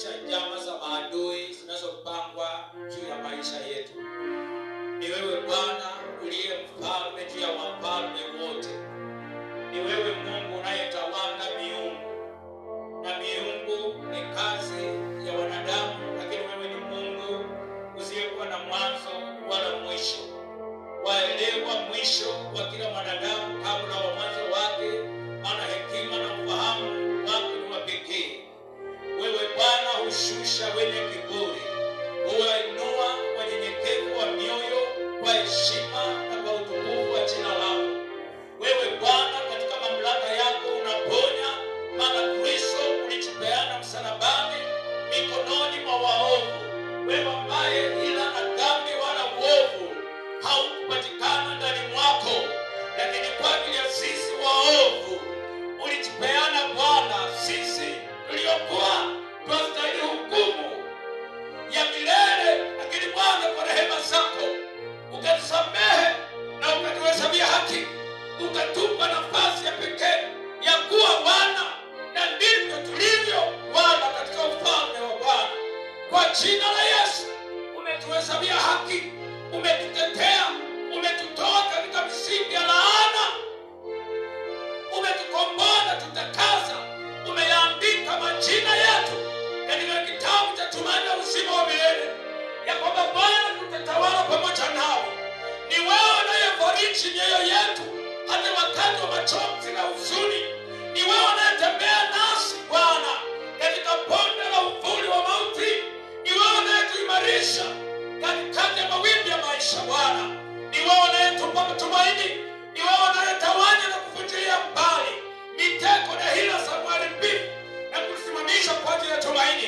kuangusha njama za maadui zinazopangwa juu ya maisha yetu. Ni wewe Bwana uliye mfalme juu ya wafalme wote. Ni wewe Mungu unayetawala miungu, na miungu ni kazi ya wanadamu, lakini wewe ni Mungu usiyekuwa na mwanzo wala mwisho. Waelewa mwisho wa kila mwanadamu kabla wa mwanzo wake, maana hekima na ufahamu wako ni wa pekee. Wewe Bwana hushusha wenye kiburi, huwainua wanyenyekevu wa mioyo kwa heshima na kwa utukufu wa jina lako. Wewe Bwana katika mamlaka yako unaponya, maana Kristo ulijipeana msalabani mikononi mwa waovu. Wewe ambaye ila na dhambi wala uovu haukupatikana ndani mwako, lakini kwa ajili ya sisi waovu ulijipeana Bwana, sisi tuliokuwa tunastahili hukumu ya milele, lakini Bwana kwa rehema zako ukatusamehe na ukatuhesabia haki, ukatupa nafasi ya pekee ya kuwa wana, na ndivyo tulivyo wana katika ufalme wa Bwana. Kwa jina la Yesu umetuhesabia haki, umetutetea, umetutoa katika misingi ya laana, umetukomboa na tutakasa, umeandika majina yetu katika kitabu cha tumaini la uzima wa milele, ya kwamba Bwana tutatawala pamoja nawe. Ni wewe unayefariji mioyo yetu hata wakati wa machozi na huzuni. Ni wewe unayetembea nasi Bwana katika bonde la uvuli wa mauti. Ni wewe unayetuimarisha katikati ya mawimbi ya maisha Bwana. Ni wewe unayetupa matumaini. Ni wewe unayetawanya na kuvunjilia mbali mitego na hila za uharibifu na kusimamisha kwa ajili ya tumaini.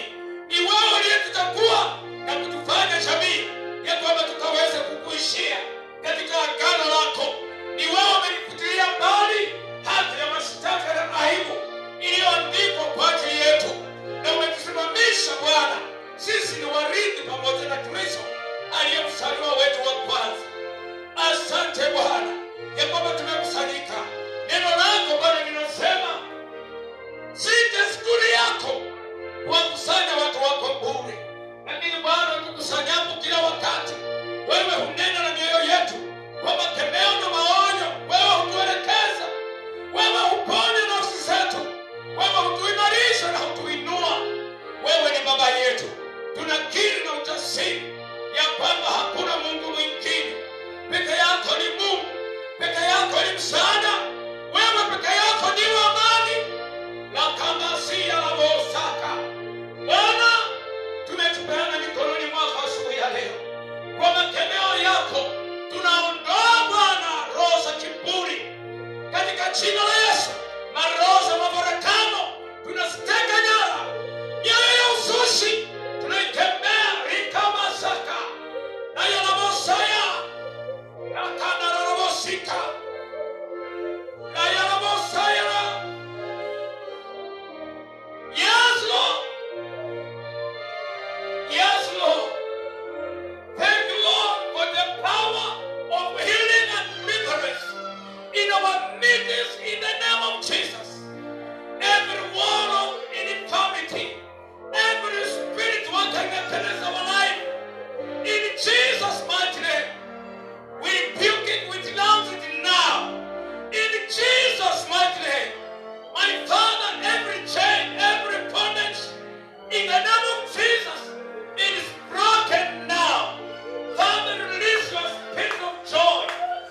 Ni wewe uliyetuchagua na kutufanya jamii ya kwamba tukaweze kukuishia katika agano lako. Ni wewe umenifutilia mbali hata ya mashtaka na aibu iliyoandikwa kwa ajili yetu, na umetusimamisha Bwana. Sisi ni warithi pamoja na Kristo aliye mzaliwa wetu wa kwanza. Asante Bwana ya kwamba tumekusanyika. Neno lako Bwana linasema si desturi yako kuwakusanya watu wako bure, lakini Bwana tukusanyapo kila wakati, wewe hunena na mioyo yetu kwa makemeo na maonyo. Wewe hutuelekeza, wewe huponya nafsi zetu, wewe hutuimarisha na hutuinua. Wewe ni Baba yetu. Tunakiri na ujasiri ya kwamba hakuna Mungu mwingine. Peke yako ni Mungu, peke yako ni msaada, wewe peke yako ni amani. La kama si ya la bosaka Bwana, tumetupeana mikononi mwako asubuhi ya leo. Kwa makemeo yako tunaondoa Bwana roho za kiburi katika jina la Yesu. Maroho za mafarakano tunaziteka nyara. Mioyo ya uzushi tunaikemea rika masaka na yanabosaya na kanda na robosika na yanabosaya. Yes Lord, yes Lord. Thank you Lord for the power of healing and deliverance in our midst in the name of Jesus. Every wall of infirmity, every spirit working against our life, in Jesus' mighty name, we rebuke it, we denounce it now. In Jesus' mighty name, my Father, every chain, every bondage, in the name of Jesus, it is broken now. Father, release your spirit of joy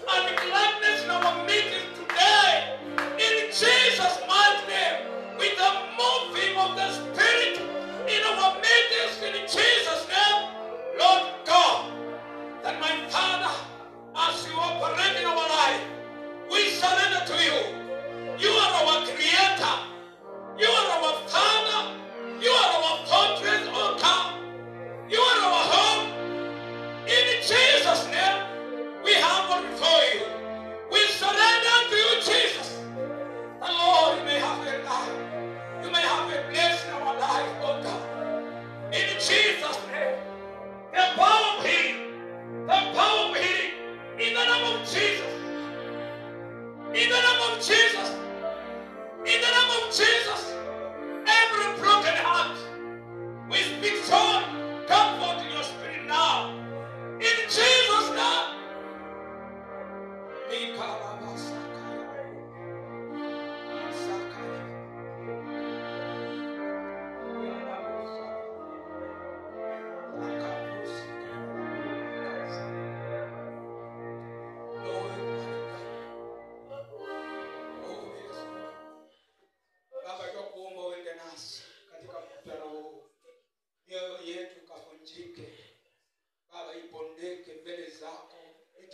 and gladness in our meeting today. In Jesus' mighty name, with the moving of the Spirit in our meetings, in Jesus' name, Lord God, that my Father, as you operate in our life, we surrender to you. You are our Creator. You are our Father. You are our fortress, oh God. You are our home. In Jesus' name, we humble before you. We surrender to you, Jesus. The Lord, you may have a life. You may have a place in our life, oh God. In Jesus' name, the power of healing. The power of healing. In the name of Jesus. In the name of Jesus. In the name of Jesus. Every broken heart, we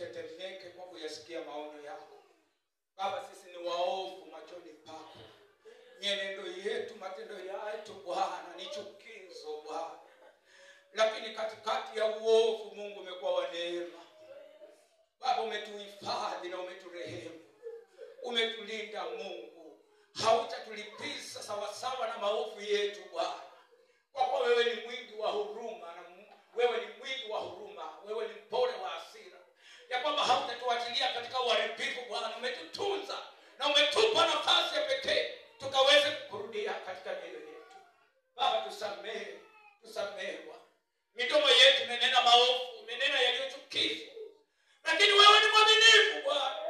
tutetemeke kwa kuyasikia maono yako. Baba, sisi ni waovu machoni pako. Mienendo yetu, matendo yetu Bwana ni chukizo Bwana. Lakini katikati ya uovu Mungu umekuwa wa neema. Baba, umetuhifadhi na umeturehemu. Umetulinda Mungu. Hautatulipiza sawasawa na maovu yetu Bwana. Kwa kuwa wewe ni mwingi wa huruma na wewe ni mwingi wa huruma, wewe ni mpole wa hasira. Ya kwamba hautatuachilia katika uharibifu Bwana. Umetutunza na umetupa nafasi ya pekee tukaweze kukurudia katika mioyo yetu. Baba, tusamehe Bwana. Midomo yetu imenena maovu, imenena yaliyochukizwa. Lakini wewe ni mwaminifu Bwana.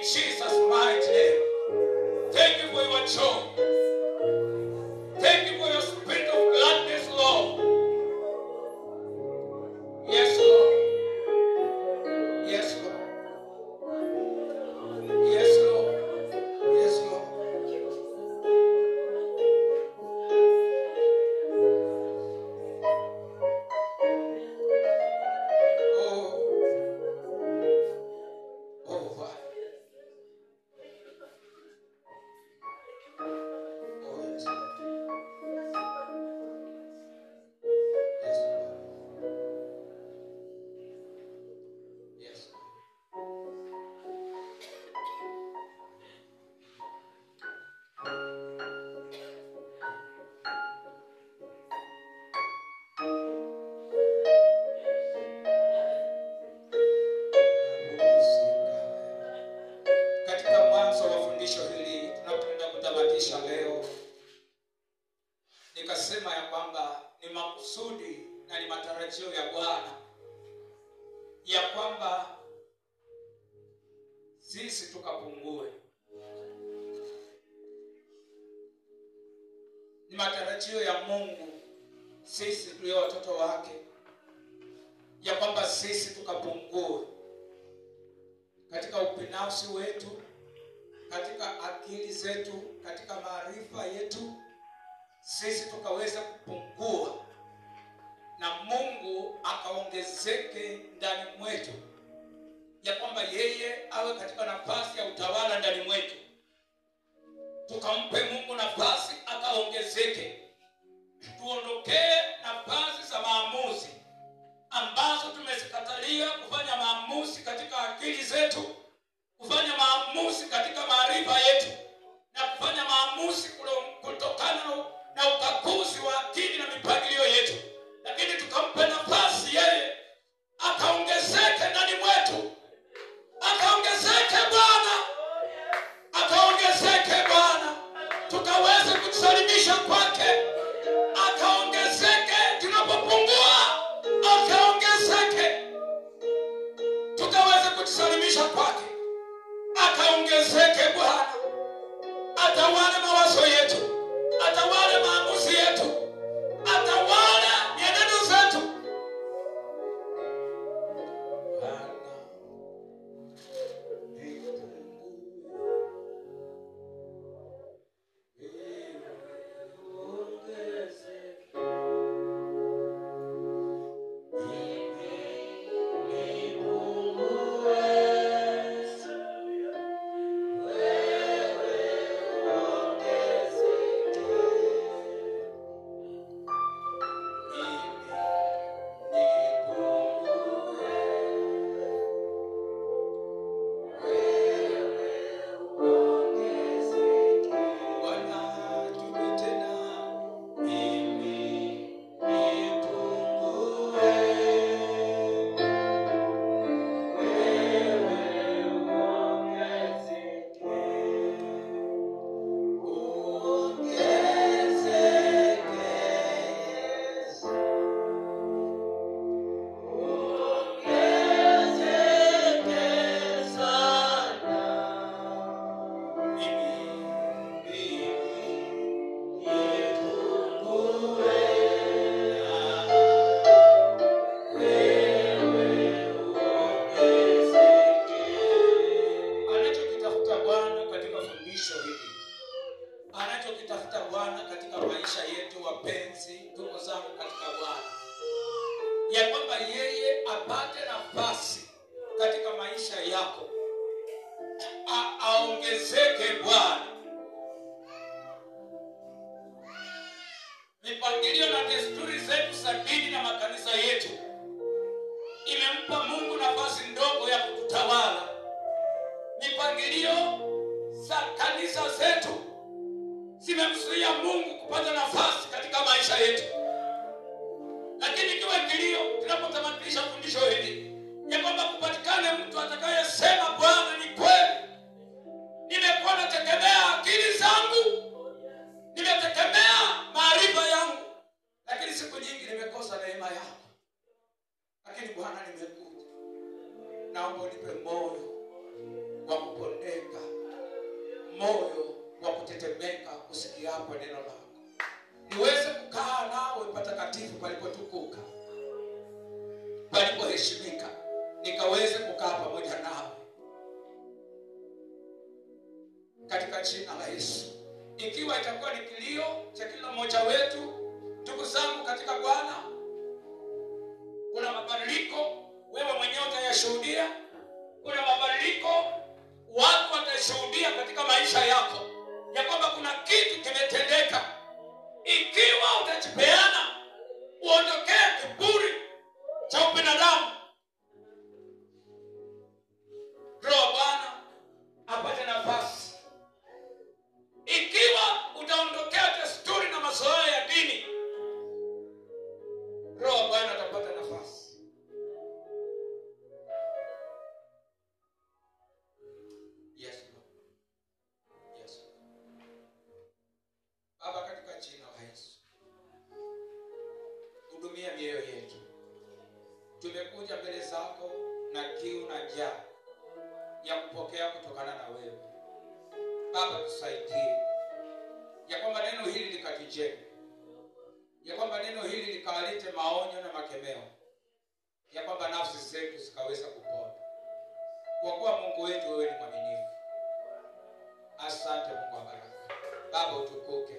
Jesus' mighty name. Thank you for your joy. Thank you for your spirit of gladness, Lord. Yes, Lord. Yes, Lord. Yes, Lord. Yes, Lord. Katika mwanzo wa fundisho hili tunapoenda kutamatisha leo, nikasema ya kwamba ni makusudi na ni matarajio ya Bwana ya kwamba sisi tukapungue. Ni matarajio ya Mungu sisi tulio watoto wake ya kwamba sisi tukapungue katika ubinafsi wetu, katika akili zetu, katika maarifa yetu, sisi tukaweza kupungua na Mungu akaongezeke ndani mwetu, ya kwamba yeye awe katika nafasi ya utawala ndani mwetu. Tukampe Mungu nafasi akaongezeke. Tuondokee nafasi za maamuzi ambazo tumezikatalia kufanya maamuzi katika akili zetu, kufanya maamuzi katika maarifa yetu, na kufanya maamuzi kutokana na ukaguzi wa akili na mipangilio yetu. Lakini tukampe nafasi yeye akaongezeke ndani mwetu. Akaongezeke Bwana. Akaongezeke Bwana. Tukaweze kujisalimisha kwake. Akaongezeke tunapopungua. Akaongezeke tukaweze kujisalimisha kwake. Akaongezeke Bwana. Atawale mawazo yetu, atawale maamuzi yetu, atawale mienendo zetu. Aongezeke Bwana. Mipangilio na desturi zetu za dini na makanisa yetu imempa Mungu nafasi ndogo ya kututawala. Mipangilio za kanisa zetu zimemzuia Mungu kupata nafasi katika maisha yetu. Lakini ikiwa kilio tunapotamatisha fundisho hili ya kwamba kupatikane mtu atakayesema Bwana ni kweli, nimekuwa nategemea akili zangu, nimetegemea maarifa yangu, lakini siku nyingi nimekosa neema yako. Lakini Bwana nimekuja, naomba unipe moyo wa kupondeka, moyo wa kutetemeka usikiapo neno lako. Niweze kukaa nawe patakatifu palipotukuka, palipoheshimika, nikaweze kukaa pamoja nawe katika jina la Yesu. Ikiwa itakuwa ni kilio cha kila mmoja wetu, ndugu zangu katika Bwana, kuna mabadiliko wewe mwenyewe utayashuhudia. Kuna mabadiliko watu watashuhudia katika maisha yako, ya kwamba kuna kitu kimetendeka. Ikiwa utajipeana, uondokee kiburi cha ubinadamu, Roho Bwana apate nafasi. Ikiwa utaondokea desturi na mazoea ya dini, Roho Bwana atapata nafasi. Yes, Lord. Yes. Baba, katika jina la Yesu, hudumia mioyo yetu. Tumekuja mbele zako na kiu na njaa ya kupokea kutokana na wewe. Baba, tusaidie ya kwamba neno hili likatujenge, ya kwamba neno hili likalete maonyo na makemeo, ya kwamba nafsi zetu zikaweza kupona. Kwa kuwa Mungu wetu wewe ni mwaminifu. Asante Mungu wa baraka. Baba, utukuke.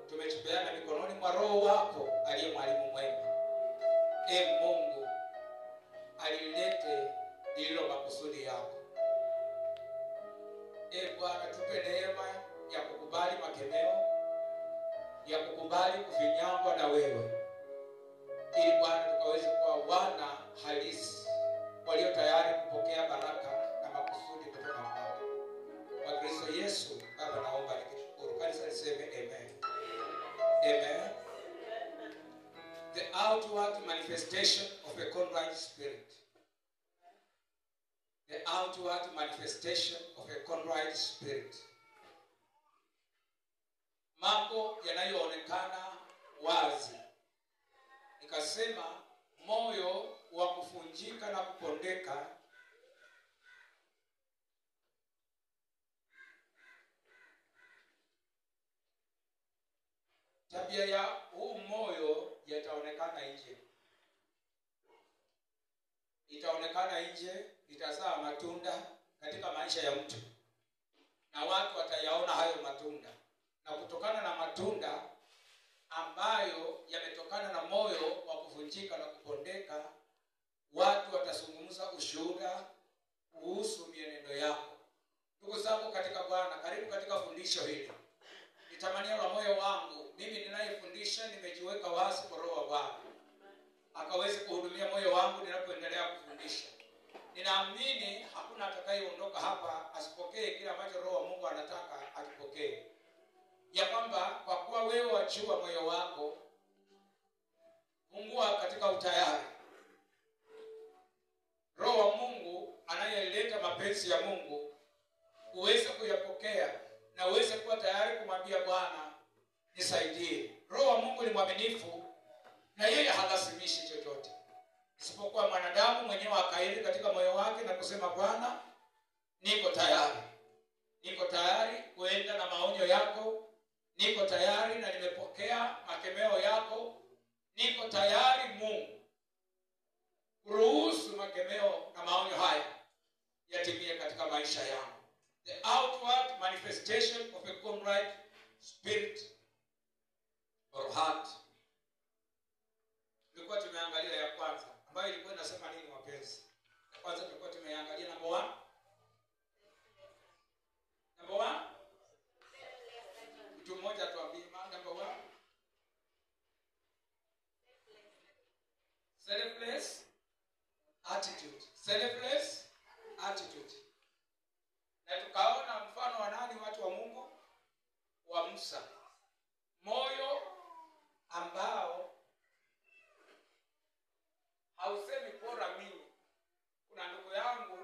Tumetupeana mikononi mwa Roho wako aliye mwalimu mwema. Mungu, alilete lililo makusudi yako. Bwana, tupe neema ya kukubali makemeo, ya kukubali kufinyangwa na wewe, ili Bwana tukaweze kuwa wana halisi walio tayari kupokea baraka na makusudi kutoka kwako. Kwa Kristo Yesu, Baba, naomba nikishukuru. Kanisa liseme amen. Amen. The outward manifestation of a contrite spirit. The outward manifestation of a contrite spirit. Mambo yanayoonekana wazi. Nikasema moyo wa kufunjika na kupondeka tabia ya huu moyo yataonekana nje. Itaonekana nje, itazaa matunda katika maisha ya mtu, na watu watayaona hayo matunda. Na kutokana na matunda ambayo yametokana na moyo wa kuvunjika na kupondeka, watu watazungumza ushuhuda kuhusu mienendo yako. Ndugu zangu katika Bwana, karibu katika fundisho hili. Nitamanio la moyo wangu, mimi ninayefundisha nimejiweka wazi kwa Roho wa Bwana akaweze kuhudumia moyo wangu ninapoendelea kufundisha. Ninaamini hakuna atakayeondoka hapa asipokee kile ambacho Roho wa Mungu anataka akipokee. Ya kwamba kwa kuwa wewe wajua moyo wako, fungua katika utayari. Roho wa Mungu anayeleta mapenzi ya Mungu uweze kuyapokea na uweze kuwa tayari kumwambia Bwana, nisaidie. Roho wa Mungu ni mwaminifu na yeye halazimishi chochote, isipokuwa mwanadamu mwenyewe akairi katika moyo wake na kusema, Bwana, niko tayari. Niko tayari kuenda na maonyo yako. Niko tayari na nimepokea makemeo yako. Niko tayari Mungu kuruhusu makemeo na maonyo haya yatimie katika maisha yangu. The outward manifestation of a contrite spirit or heart. Tulikuwa tumeangalia ya kwanza ambayo ilikuwa inasema nini wapenzi? Ya kwanza tulikuwa tumeangalia number 1. Number 1. Mtu mmoja atuambie number 1. Selfless attitude. Selfless attitude. Na tukaona mfano wa nani? Watu wa Mungu, wa Musa. Moyo ambao hausemi bora mimi. Kuna ndugu yangu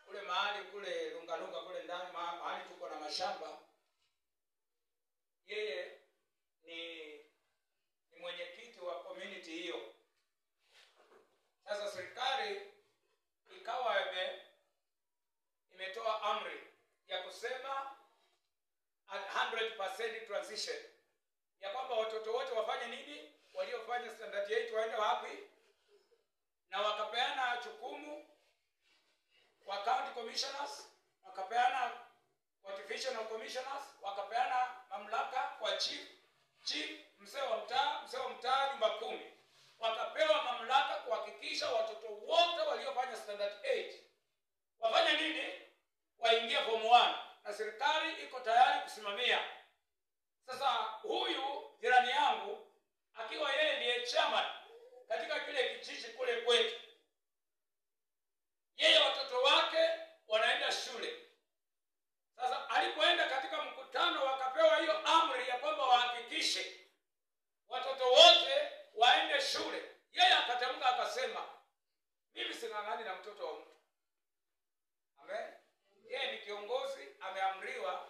kule mahali kule Lungalunga kule ndani mahali tuko na mashamba. Yeye ni mwenyekiti wa community hiyo. Sasa serikali ikawa imetoa amri ya kusema 100% transition ya kwamba watoto wote wafanye nini, waliofanya standard 8 waende wapi, na wakapeana jukumu kwa county commissioners, wakapeana kwa divisional commissioners, wakapeana mamlaka kwa chief, mzee wa mtaa nyumba 10, wakapewa mamlaka kuhakikisha watoto wote waliofanya standard 8 wafanye nini, waingie form 1, na serikali iko tayari kusimamia. Sasa huyu jirani yangu akiwa yeye ndiye chairman katika kile kijiji kule kwetu, yeye watoto wake wanaenda shule. Sasa alipoenda katika mkutano, wakapewa hiyo amri ya kwamba wahakikishe watoto wote waende shule. Yeye akatamka akasema, mimi sing'ang'ani na mtoto wa mtu. Amen. Yeye ni kiongozi, ameamriwa,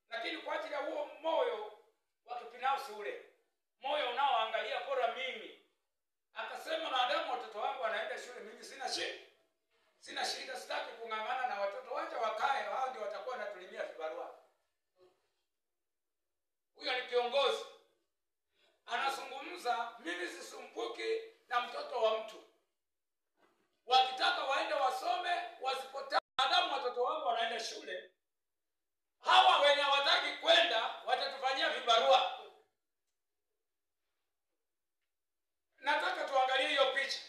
lakini kwa ajili ya huo moyo wa kibinafsi ule, moyo unaoangalia bora mimi, akasema maadamu watoto wangu wanaenda shule, mimi sina shida, sitaki kung'ang'ana na watoto, wacha wakae, hao ndio watakuwa wanatulimia vibarua. Huyo ni kiongozi anazungumza, mimi sisumbuki na mtoto wa mtu. Wakitaka waende wasome, wasipotaka, maadamu watoto wangu wanaenda shule, hawa wenye hawataki kwenda watatufanyia vibarua. Nataka tuangalie hiyo picha,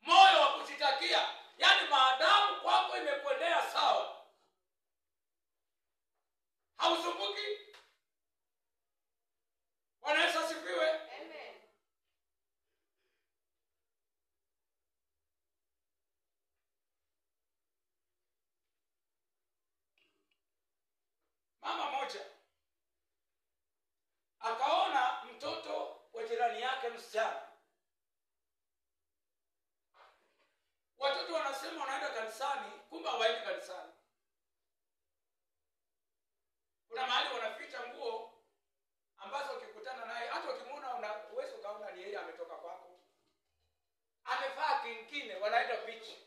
moyo wa kujitakia, yani maadamu kwako imekwendea sawa, hausumbuki. Bwana Yesu asifiwe. Amen. Mama moja akaona mtoto wa jirani yake msichana, watoto wanasema wanaenda kanisani, kumbe hawaendi kanisani. Kuna mahali wanaficha nguo ambazo ukikutana naye, hata ukimwona uwezo kaona ni yeye ametoka kwako, amevaa kingine, wanaenda pichi.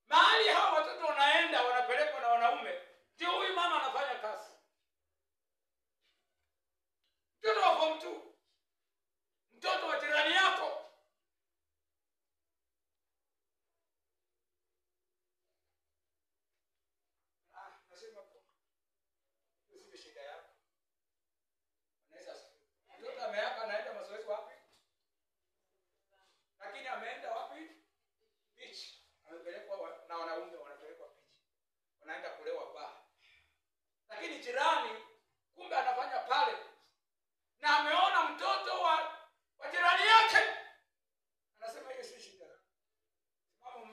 Mahali hao watoto wanaenda, wanapelekwa na wanaume, ndio huyu mama anafanya kazi. Mtoto wa form 2, mtoto wa jirani yako. Nasema usiwe shida yako. Mtoto ameaka anaenda mazoezi wapi? Lakini ameenda wapi? Beach. Amepelekwa na wanaume, wanapelekwa beach, wanaenda kulewa bar. Lakini jirani kumbe anafanya pale, na ameona mtoto wa jirani yake, anasema hiyo si shida.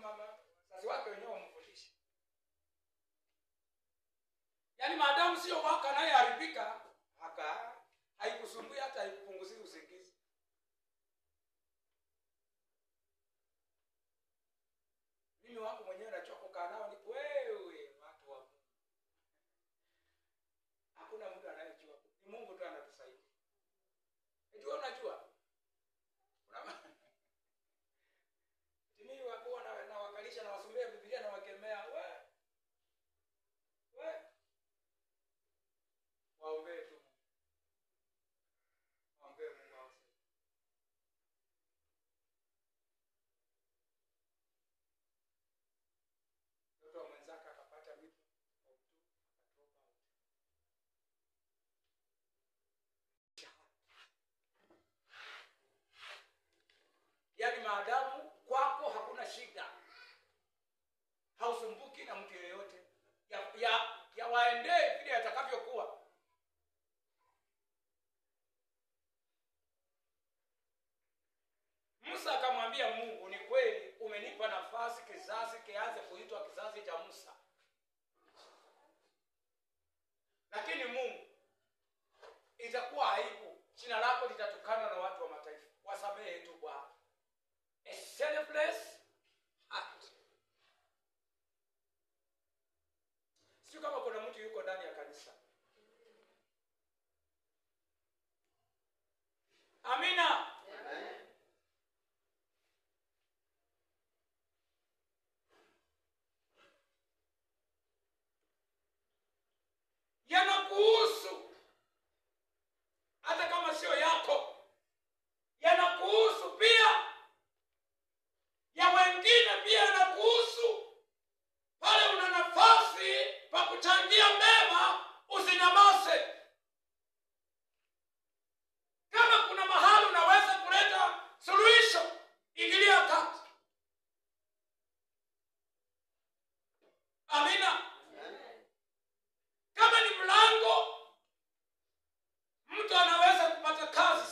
Mama sasa wake wenyewe wamfundisha, yani maadamu sio waka naye haribika, haikusumbui hata haikupunguzi usingizi. Mimi wangu mwenyewe nachoka kukaa nao, ni wewe watu wa Mungu. Hakuna mtu anayejua, ni Mungu tu anatusaidia. Eti wewe unajua? Timi wako na wakalisha na wasomea Biblia na wakemea, waombee tu. Waombee Mungu wao. Mtoto wa mwenzake akapata vitu au tu akatoka. Yaani maadamu kwako hakuna shida, hausumbuki na mtu yeyote, ya waendee vile atakavyokuwa. Musa akamwambia Mungu, ni kweli umenipa nafasi kizazi kianze kuitwa kizazi cha Musa, lakini Mungu, itakuwa aibu, jina lako litatukana na watu wa mataifa. Wasamehe tu Bwana. A selfless heart. Sio kama kuna mtu yuko ndani ya kanisa. Amina. Amen.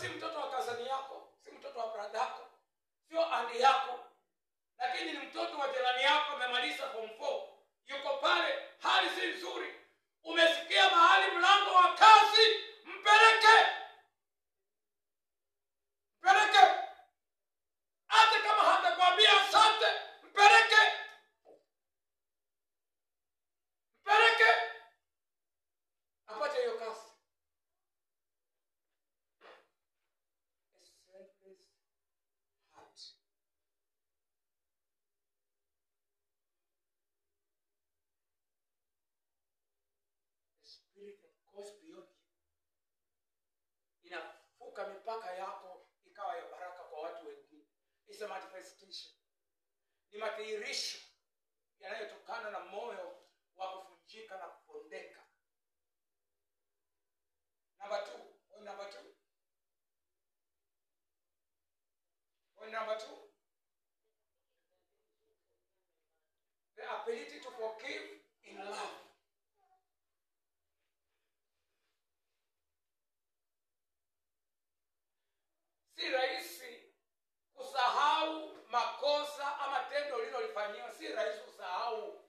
si mtoto wa kazani yako, si mtoto wa brada yako, sio andi yako, lakini ni mtoto wa jirani yako, amemaliza form 4, yuko pale, hali si nzuri, umesikia mahali mlango wa kazi, mpeleke. Hata kama hatakwambia asante, mpeleke. Apate hiyo kazi. A selfless heart. The spirit that goes beyond you. Inafuka mipaka yako ikawa ya baraka kwa watu wengine. It's a manifestation. Ni madhihirisho yanayotokana na moyo wa kuvunjika na kupondeka. Number two. The ability to forgive in love. Si rahisi kusahau makosa ama tendo lililofanywa, si rahisi kusahau.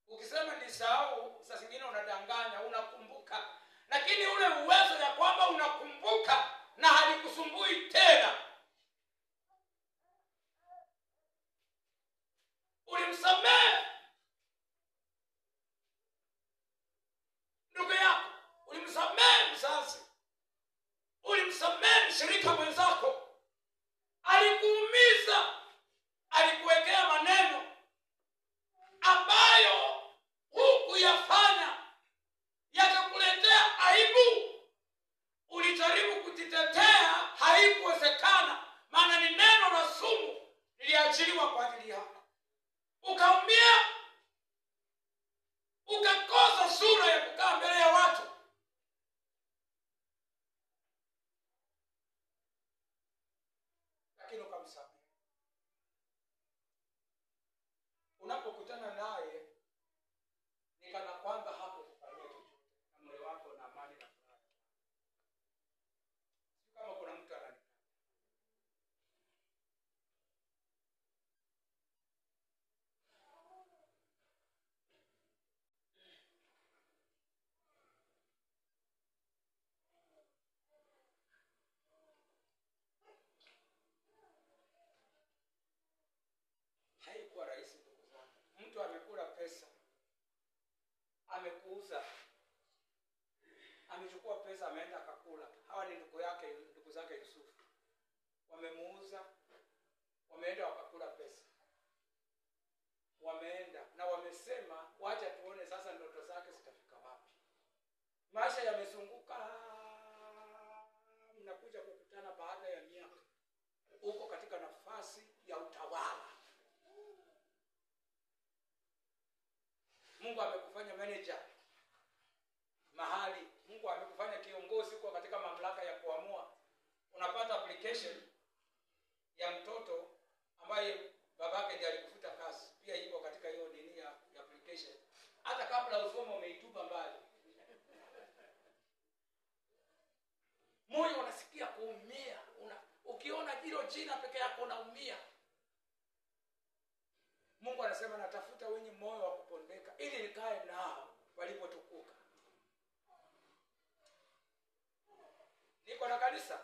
Ukisema nisahau, saa zingine unadanganya, unakumbuka. Lakini ule uwezo ya kwamba unakumbuka na halikusumbui tena. Ulimsamehe ndugu yako, ulimsamehe mzazi, ulimsamehe mshirika mwenzako, alikuumiza, alikuwekea maneno ambayo hukuyafanya, yakakuletea aibu. Ulijaribu kujitetea, haikuwezekana, maana ni neno la sumu liliachiliwa kwa ajili yako. Ukaumia, ukakosa sura ya kukaa mbele ya watu. Lakini ukamsamehe. Unapokutana naye ni kana kwamba hakukufanyia chochote, na moyo wako na amani na furaha. Kama kuna mtu anani haikuwa rahisi kukuzana. Mtu amekula pesa, amekuuza, amechukua pesa, ameenda akakula. Hawa ni ndugu zake Yusufu. Wamemuuza, wameenda wakakula pesa. Wameenda na wamesema, wacha tuone sasa ndoto zake zitafika wapi. Maisha yamezunguka, mnakuja kukutana baada ya miaka. Uko katika nafasi ya utawala. Mungu amekufanya manager mahali. Mungu amekufanya kiongozi, uko katika mamlaka ya kuamua. Unapata application ya mtoto ambaye babake ndiye alikufuta kazi. Pia iko katika hiyo nini ya application. Hata kabla usome umeitupa mbali. Moyo unasikia kuumia. Ukiona hilo jina peke yako unaumia. Mungu anasema natafuta wenye moyo wa kupondeka ili nikae nao walipotukuka. Niko na kanisa.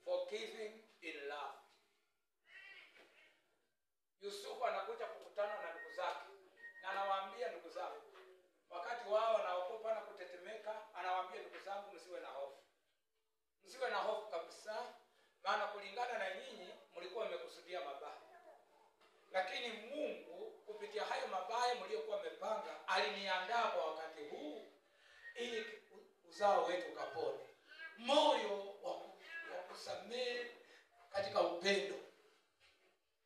Forgiving in love. Yusufu anakuja kukutana na ndugu zake. Na anawaambia ndugu zake, wakati wao wanaogopa na kutetemeka, anawaambia ndugu zangu, msiwe na hofu. Msiwe na hofu kabisa. Maana kulingana na nyinyi mlikuwa mmekusudia mabaya. Lakini Mungu kupitia hayo mabaya mliokuwa mmepanga aliniandaa kwa wakati huu ili uzao wetu kapone. Moyo wa kusamehe katika upendo.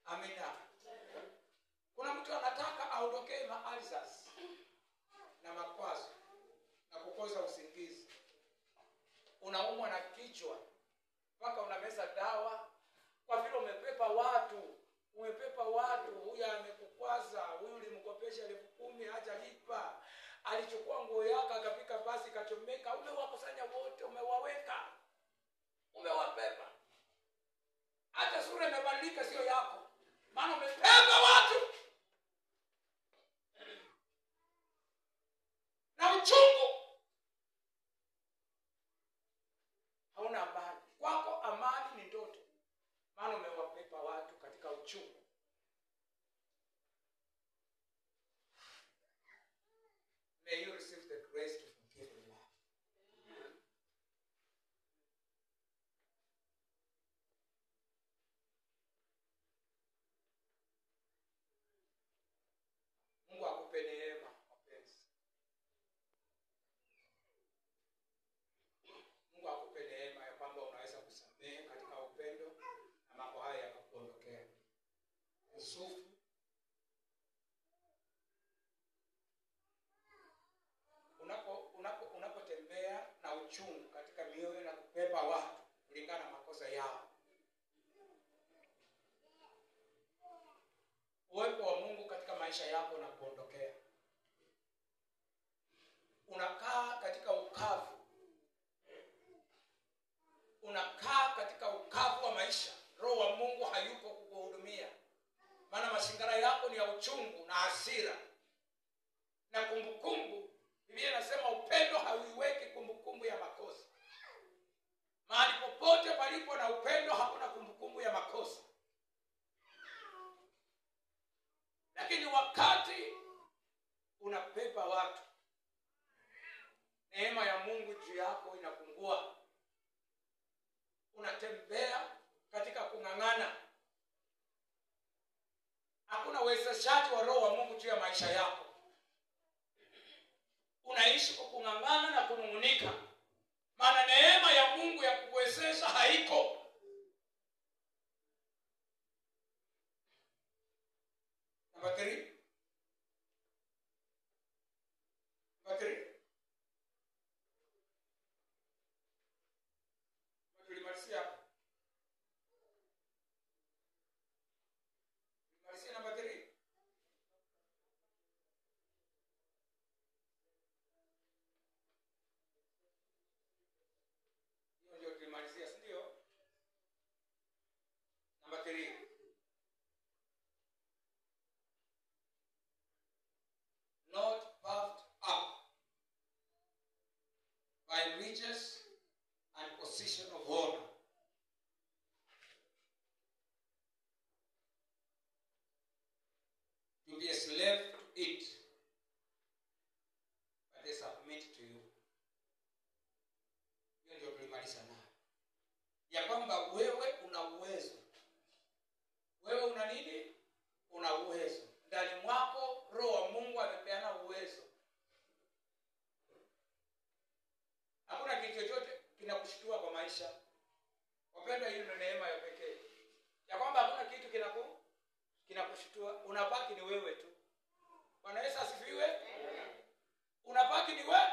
Amina. Kuna mtu anataka aondokee maalzas na makwazo na kukosa usingizi. Unaumwa na kichwa mpaka unameza dawa kwa vile umepepa watu, huyu amekukwaza, huyu ulimkopesha 10,000 hajalipa, alichukua nguo yako basi ikachomeka, umewakusanya wote, umewaweka, umewabeba. Hata sura imebadilika, sio yako, maana umebeba watu na uchungu. Hauna amani. Kwako amani ni ndoto, maana umewabeba watu katika uchungu. May you receive the grace to forgive and love. Mungu akupe neema mapenzi. Mungu akupe neema ya kwamba unaweza kusamehe katika upendo na mambo haya yakakuondokea. Yusufu unapotembea na uchungu katika mioyo na kubeba watu kulingana na makosa yao, uwepo wa Mungu katika maisha yako na kuondokea. Unakaa katika ukavu. Unakaa katika ukavu wa maisha. Roho wa Mungu hayupo kukuhudumia. Maana mazingira yako ni ya uchungu na hasira na kumbukumbu. Biblia inasema upendo hauiweki kumbukumbu ya makosa. Mahali popote palipo na upendo hakuna kumbukumbu ya makosa. Lakini wakati unapepa watu, neema ya Mungu juu yako inapungua. Unatembea katika kung'ang'ana. Hakuna uwezeshaji wa Roho wa Mungu juu ya maisha yako. Unaishi kwa kung'ang'ana na kunung'unika, maana neema ya Mungu ya kukuwezesha haiko. Number 3. Tulimalizia hapo. Tulimalizia number 3. Hiyo ndio tulimalizia, si ndio? Number 3. Not puffed up by riches and position of honor, to be a slave to it, but they submit to you. Hiyo ndio tulimaliza nayo, ya kwamba wewe una uwezo. Wewe una nini? Una uwezo. Ndani mwako Roho wa Mungu amepeana uwezo. Hakuna kitu chochote kinakushtua kwa maisha. Wapendwa, hiyo ndio neema ya pekee, ya kwamba hakuna kitu kinakushtua. Unabaki ni wewe tu. Bwana Yesu asifiwe. Unabaki ni wewe.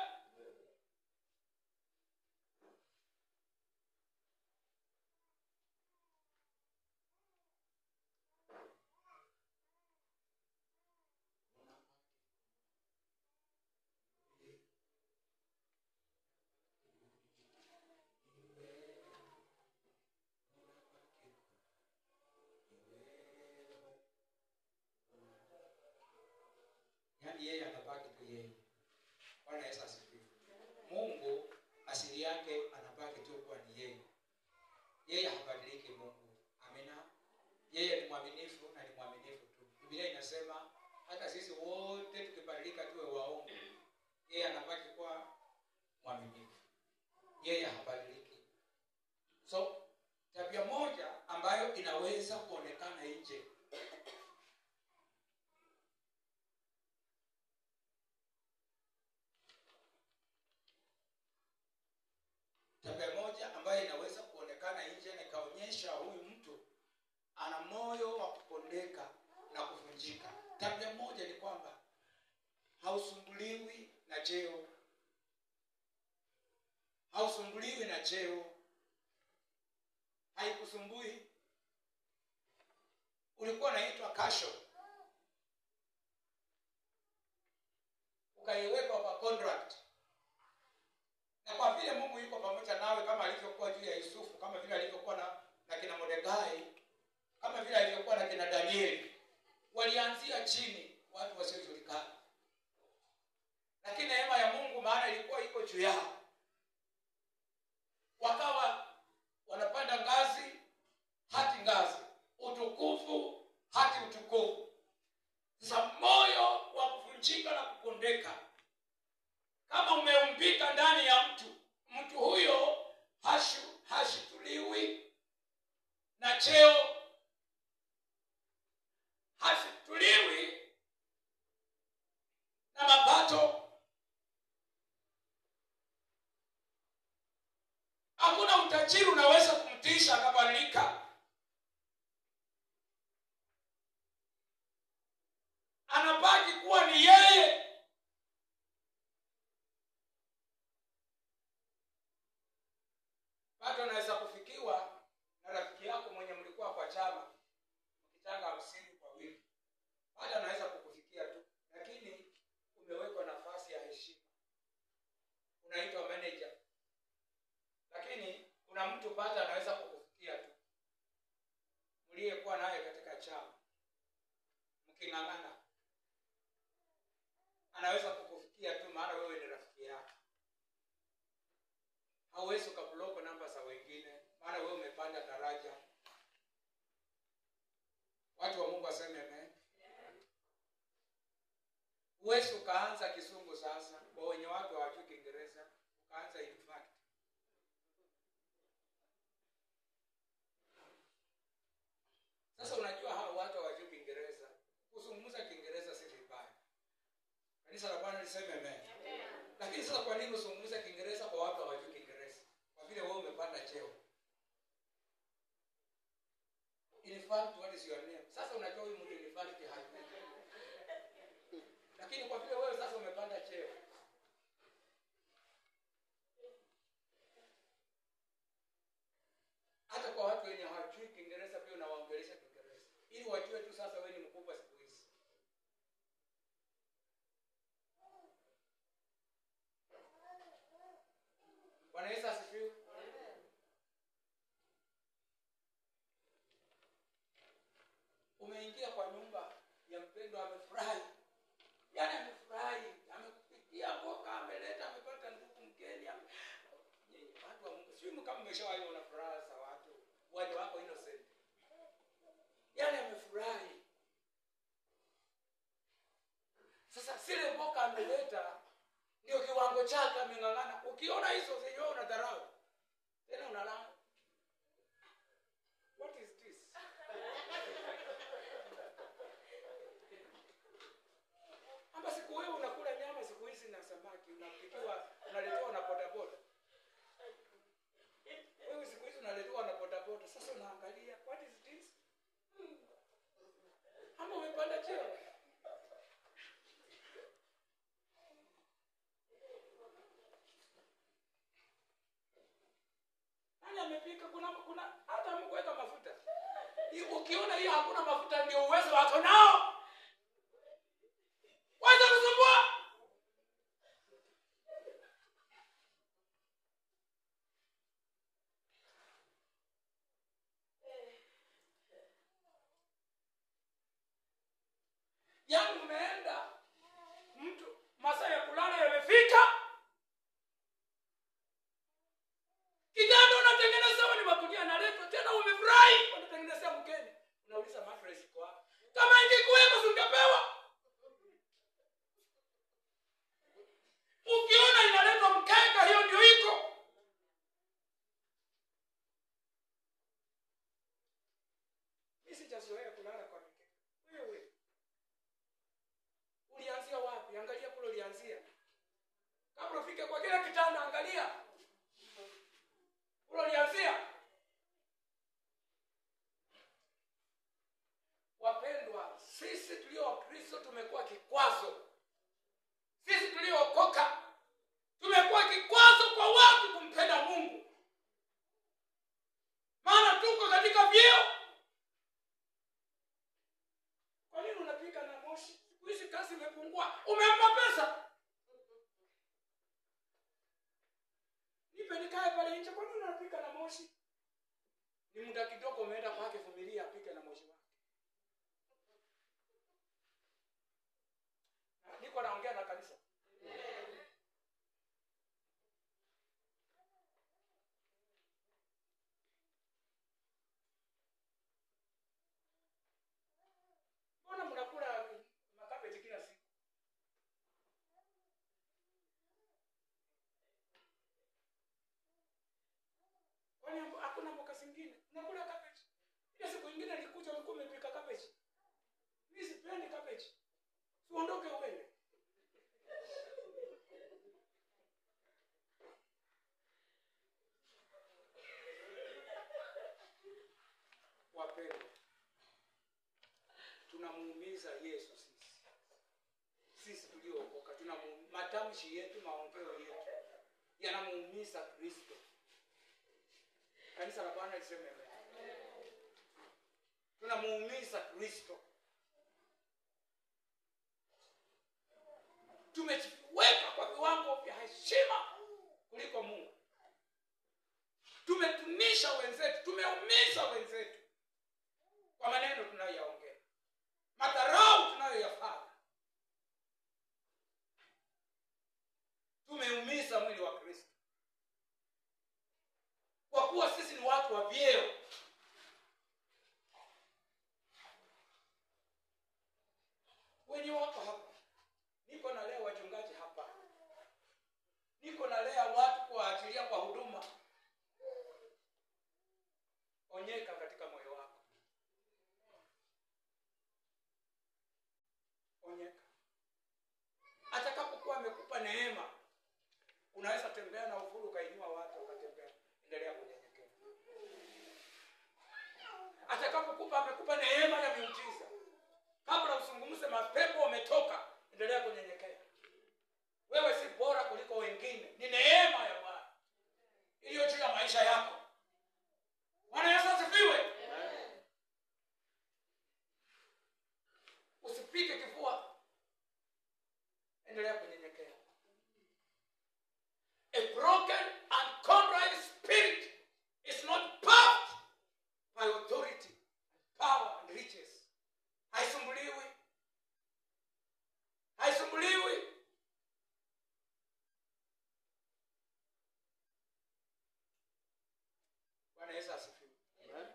Yeye atabaki tu yeye. Bwana Yesu asifiwe. Mungu asili yake anabaki tu kwa ni yeye. Yeye habadiliki Mungu. Amina. Yeye ni mwaminifu na ni mwaminifu tu. Biblia inasema hata sisi wote tukibadilika tuwe waongo, yeye anabaki kwa mwaminifu. Yeye habadiliki. So tabia moja ambayo inaweza kuonekana nje, inaweza kuonekana nje na ikaonyesha huyu mtu ana moyo wa kupondeka na kuvunjika. Tabia moja ni kwamba hausumbuliwi na cheo. Hausumbuliwi na cheo. Haikusumbui. Ulikuwa unaitwa Kasho, ukaiweka kwa contract, akina Danieli walianzia chini, watu wasiojulikana, lakini neema ya Mungu maana ilikuwa iko juu yao, wakawa wanapanda ngazi hadi ngazi, utukufu hadi utukufu. Sasa moyo wa kuvunjika na kupondeka kama umeumbika ndani ya mtu huyo hashituliwi na cheo, hashituliwi na mapato. Hakuna utajiri unaweza kumtisha akabadilika. Anabaki kuwa ni yeye. Bado anaweza kufikiwa na rafiki yako mwenye mlikuwa kwa chama mkitanga 50 kwa wiki. Bado anaweza kukufikia tu, lakini umewekwa nafasi ya heshima, unaitwa manager. Lakini kuna mtu bado anaweza kukufikia tu, mliyekuwa naye katika chama mkingangana, anaweza kukufikia tu maana wewe ni rafiki yake. Hauwezi ukablock namba za wengine maana wewe umepanda daraja. Watu wa Mungu waseme amen. Huwezi ukaanza Kizungu sasa kwa wenye watu hawajui Kiingereza, ukaanza in fact. Sasa unajua hao watu hawajui Kiingereza, kuzungumza Kiingereza si vibaya. Kanisa la Bwana liseme amen. Lakini sasa kwa nini usungumuze Kiingereza kwa watu hawajui Kiingereza? Kwa vile wewe umepanda cheo. In fact, what is your name? Sasa unajua huyu mtu in fact hajui. Lakini kwa vile wewe sasa umepanda cheo, hata kwa watu wenye hawajui Kiingereza pia unawaongelesha Kiingereza ili wajue tu sasa wewe ni mkubwa siku hizi. Bwana Yesu asifiwe. Umeingia kwa nyumba ya mpendwa, amefurahi. Yaani amefurahi, amekupikia mboga, ameleta, amepata ndugu mgeni. Watu wa Mungu, sio kama umeshawahi una furaha za watu, wale wako innocent. Yaani amefurahi. Sasa sile mboga ameleta ndio kiwango chake, amengangana. Ukiona hizo zenyewe unadharau, tena unalala. What is this? Amba siku wewe unakula nyama siku hizi na samaki, unapikiwa, unaletewa na bodaboda. Wewe siku hizi unaletewa na bodaboda. Sasa unaangalia, what is this? Amba umepanda cheo. Amepika, kuna hata mkuweka mafuta. Ukiona hiyo hakuna mafuta ndio uwezo wako nao. Wacha kusumbua. Yaani umeenda mtu masaa ya kulala yamefika. Kijana unatengeneza wewe ni makunia analetwa tena umefurahi, unatengenezea mkeni. Unauliza mattress kwa. Kama ingekuweko ungepewa. Ukiona inaletwa mkeka, hiyo ndio iko. Mimi sijazoea kulala kwa mkeka. Wewe ulianzia wapi? Angalia kule ulianzia. Kabla ufike kwa kile kitanda angalia. Ulianzia. Wapendwa, sisi tulio Kristo tumekuwa kikwazo. Sisi tuliookoka tumekuwa kikwazo kwa watu kumpenda Mungu. Maana tuko katika vyeo. Kwa nini unapika na moshi? Siku hizi kazi imepungua. Umempa pesa. Nipe nikae pale nje, kwa nini unapika na moshi? Ni muda kidogo umeenda kwake, vumilia apike na moshi wake. niko naongea na kanisa. Mbona mnakula makabeji kila siku? Kwani hakuna mboga zingine? Mnakula kabeji. Ile siku nyingine nilikuja ulikuwa umepika kabeji. Mimi sipendi kabeji. Uondoke uende. Wapendwa, tunamuumiza Yesu sisi. Sisi tuliookoka matamshi yetu, maongeo yetu yanamuumiza Kristo. Kanisa la Bwana liseme amen. Tunamuumiza Kristo. Tumejiweka kwa viwango vya heshima kuliko Mungu. Tumetunisha wenzetu, tumeumiza wenzetu kwa maneno tunayoyaongea, madharau tunayoyafanya. Tumeumiza mwili wa Kristo. Kwa kuwa sisi ni watu wa vyeo. Wenye wako hapa. Niko nalea wachungaji hapa. Niko nalea watu kuwaachilia kwa huduma. Onyeka katika moyo wako. Onyeka. Atakapokuwa amekupa neema, unaweza tembea na uhuru kainua watu ukatembea. Endelea kunyenyekea. Atakapokupa amekupa neema ya miujiza, kabla usungumze mapepo umetoka, endelea kunyenyekea. Wewe si bora kuliko wengine. Ni neema ya Bwana iliyo juu ya maisha yako. Bwana Yesu asifiwe. Usipige kifua. Endelea kunyenyekea. A broken and contrite spirit is not puffed by authority, power and riches. Haisumbuliwi. Haisumbuliwi. Bwana Yesu asifiwe. Amen.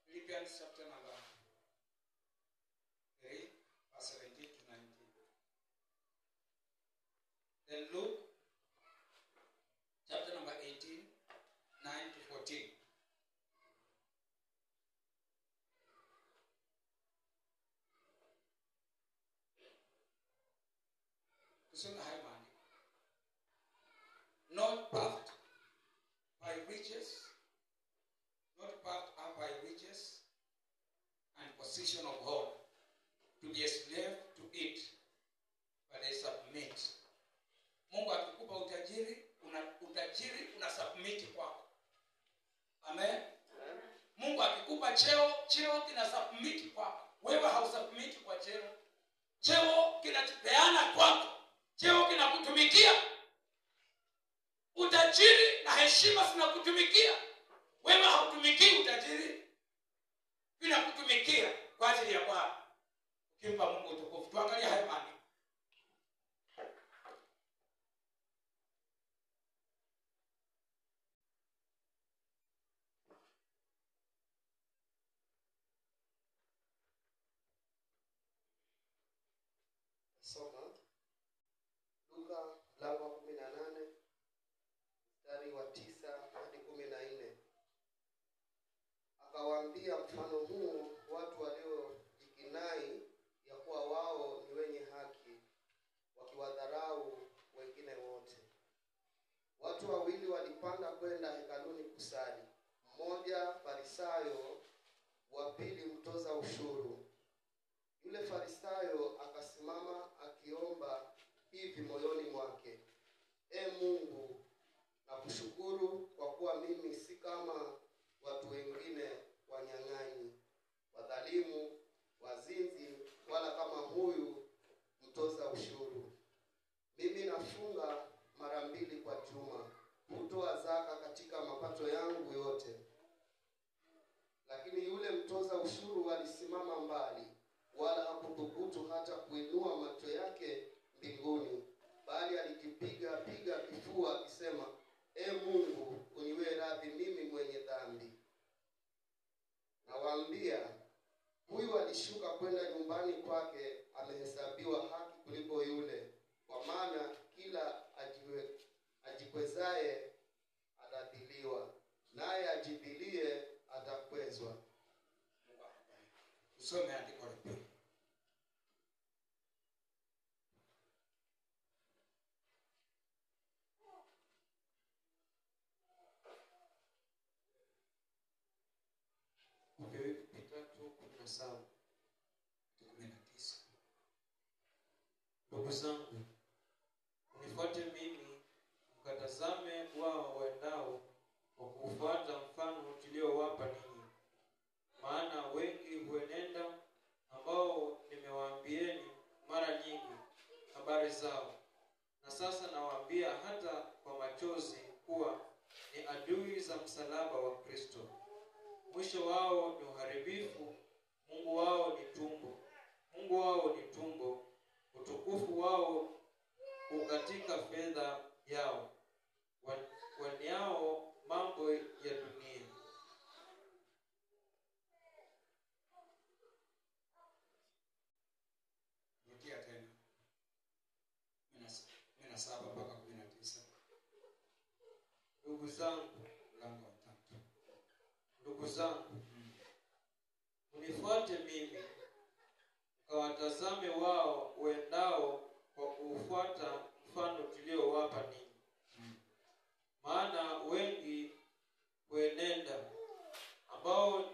Philippians chapter number 3, verse 17 to 19. Then Luke chapter number 18, 9 to 14. Kusema haya maandiko. Not puffed by riches, not puffed up by riches and position of God, to be a slave to it, but they submit. Mungu akikupa utajiri una submit kwako. Amen. Mungu akikupa cheo kina submit kwako. Wewe hausubmit kwa cheo. Cheo kinapeana kwako. Cheo kinakutumikia. Utajiri na heshima zinakutumikia. Wewe hautumikii utajiri. Vinakutumikia kwa ajili ya Bwana. Ukimpa Mungu utukufu. Tuangalie haya maandiko. Soma Luka mlango wa 18 mstari wa 9 hadi 14. Akawaambia mfano huu watu waliojikinai ya kuwa wao ni wenye haki, wakiwadharau wengine wote. Watu wawili walipanda kwenda hekaluni kusali, mmoja Farisayo, wa pili mtoza ushuru. Yule Farisayo akasimama akiomba hivi moyoni mwake: E Mungu, nakushukuru kwa kuwa mimi si kama watu wengine wanyang'anyi, wadhalimu, wazinzi, wala kama huyu mtoza ushuru. Mimi nafunga mara 2 kwa juma, hutoa zaka katika mapato yangu yote. Lakini yule mtoza ushuru alisimama mbali, wala hakuthubutu hata kuinua macho yake mbinguni, bali alijipiga kifua akisema, E Mungu, uniwe radhi mimi mwenye dhambi. Nawaambia, huyu alishuka kwenda nyumbani kwake amehesabiwa haki kuliko yule, kwa maana kila ajikwezaye atadhiliwa, naye ajidhilie atakwezwa. Usome andiko la pili. Ndugu zangu, unifuate mimi, mkatazame wao waendao kwa kufuata mfano tuliowapa ninyi. Maana wengi huenenda, ambao nimewaambieni mara nyingi habari zao. Na sasa nawaambia hata kwa machozi kuwa ni adui za msalaba wa Kristo. Mwisho wao ni uharibifu, Mungu wao ni tumbo, utukufu wao ukatika fedha yao, waniao mambo ya dunia. Rudia tena. 17 mpaka 19. Ndugu zangu, mlango wa 3. Ndugu zangu, unifuate mimi, mkawatazame wao waendao kwa kufuata mfano tuliowapa ninyi. Maana wengi huenenda, ambao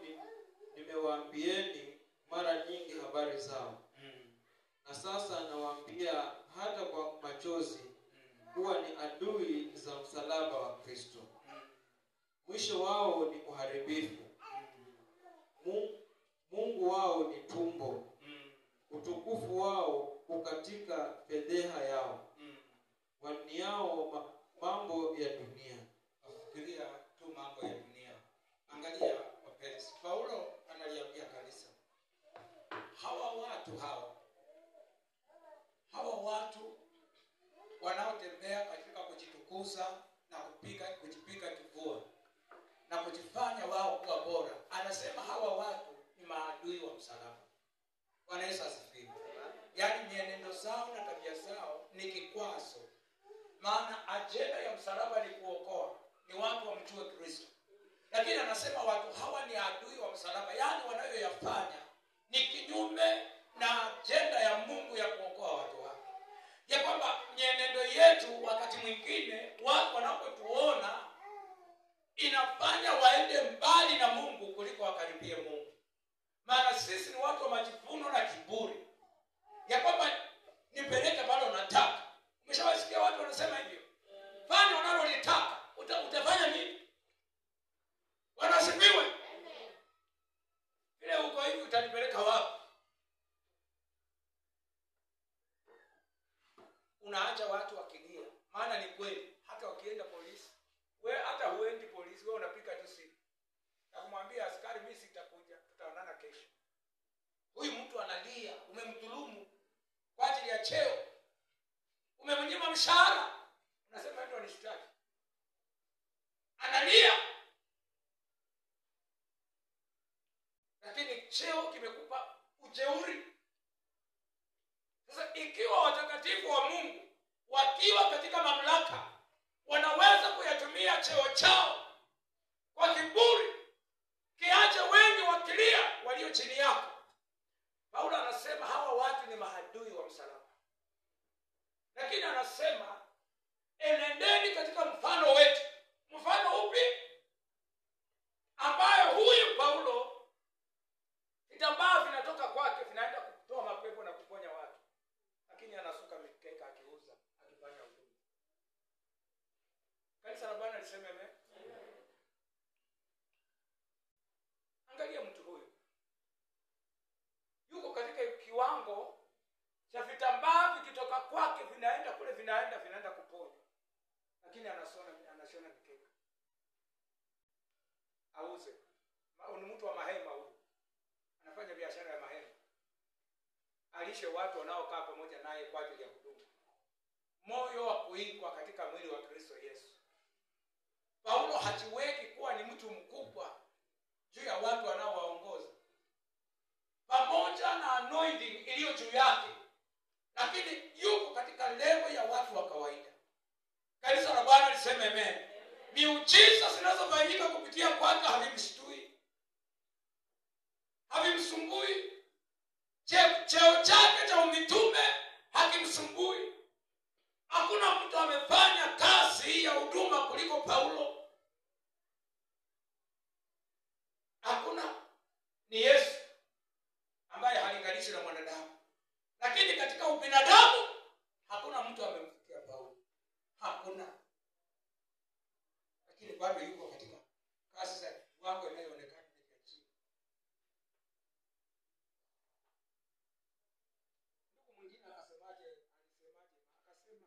nimewaambieni mara nyingi habari zao. Na sasa nawaambia hata kwa machozi kuwa ni adui za msalaba wa Kristo. Mwisho wao ni uharibifu, Mungu wao ni tumbo, utukufu wao ukatika fedheha yao, waniao mambo ya dunia. Afikiria tu mambo ya dunia. Angalia wapenzi, Paulo analiambia kanisa, hawa watu wanaotembea katika kujitukuza na kujipiga kifua na kujifanya wao kuwa bora, anasema hawa watu ni maadui wa msalaba. Bwana Yesu asifiwe. Yaani mienendo zao na tabia zao ni kikwazo. Maana ajenda ya msalaba ni kuokoa, ni watu wamjue Kristo. Lakini anasema watu hawa ni adui wa msalaba, yaani wanayoyafanya ni kinyume na ajenda ya Mungu ya kuokoa watu wake. Ya kwamba mienendo yetu wakati mwingine watu wanapotuona inafanya waende mbali na Mungu kuliko wakaribie Mungu. Maana sisi ni watu wa majivuno na kiburi, ya kwamba nipeleke pale unataka. Umeshawasikia watu wanasema hivyo? Fanya unalolitaka, utafanya nini? Wanasifiwe. Ile uko hivi utanipeleka wapi? Unaacha watu wakilia. Maana ni kweli, hata wakienda polisi, wewe hata huendi polisi, wewe unapika tu simu na kumwambia askari, mimi sitakuja, tutaonana kesho. Huyu mtu analia, umemdhulumu kwa ajili ya cheo, umemnyima mshahara, unasema ndio nishtaki. Analia, lakini cheo kimekupa ujeuri. Sasa ikiwa watakatifu wa Mungu wakiwa katika mamlaka wanaweza kuyatumia cheo chao kwa kiburi, kiache wengi wakilia walio chini yako. Paulo anasema hawa watu ni maadui wa msalaba. Lakini anasema enendeni katika mfano wetu. Mfano upi? Ambayo huyu Paulo vitambaa vinatoka kwake vinaenda kutoa mapepo na kuponya watu, lakini anasuka mikeka akiuza, akifanya huduma. Kanisa la Bwana liseme amen. awalishe watu wanaokaa pamoja naye kwa ajili ya huduma. Moyo wa kuikwa katika mwili wa Kristo Yesu. Paulo hajiweki kuwa ni mtu mkubwa juu ya watu wanaowaongoza, pamoja na anointing iliyo juu yake, lakini yuko katika level ya watu wa kawaida. Kanisa la Bwana liseme amen. Miujiza zinazofanyika kupitia kwake havimshtui, havimsumbui. Cheo chake cha umitume hakimsumbui. Hakuna mtu amefanya kazi ya huduma kuliko Paulo. Hakuna. Ni Yesu ambaye halinganishi na mwanadamu. Lakini katika ubinadamu hakuna mtu amemfikia Paulo. Hakuna. Lakini bado yuko katika kazi za wangu inayoonekana ya chini. Ndugu mwingine akasemaje? Akasema,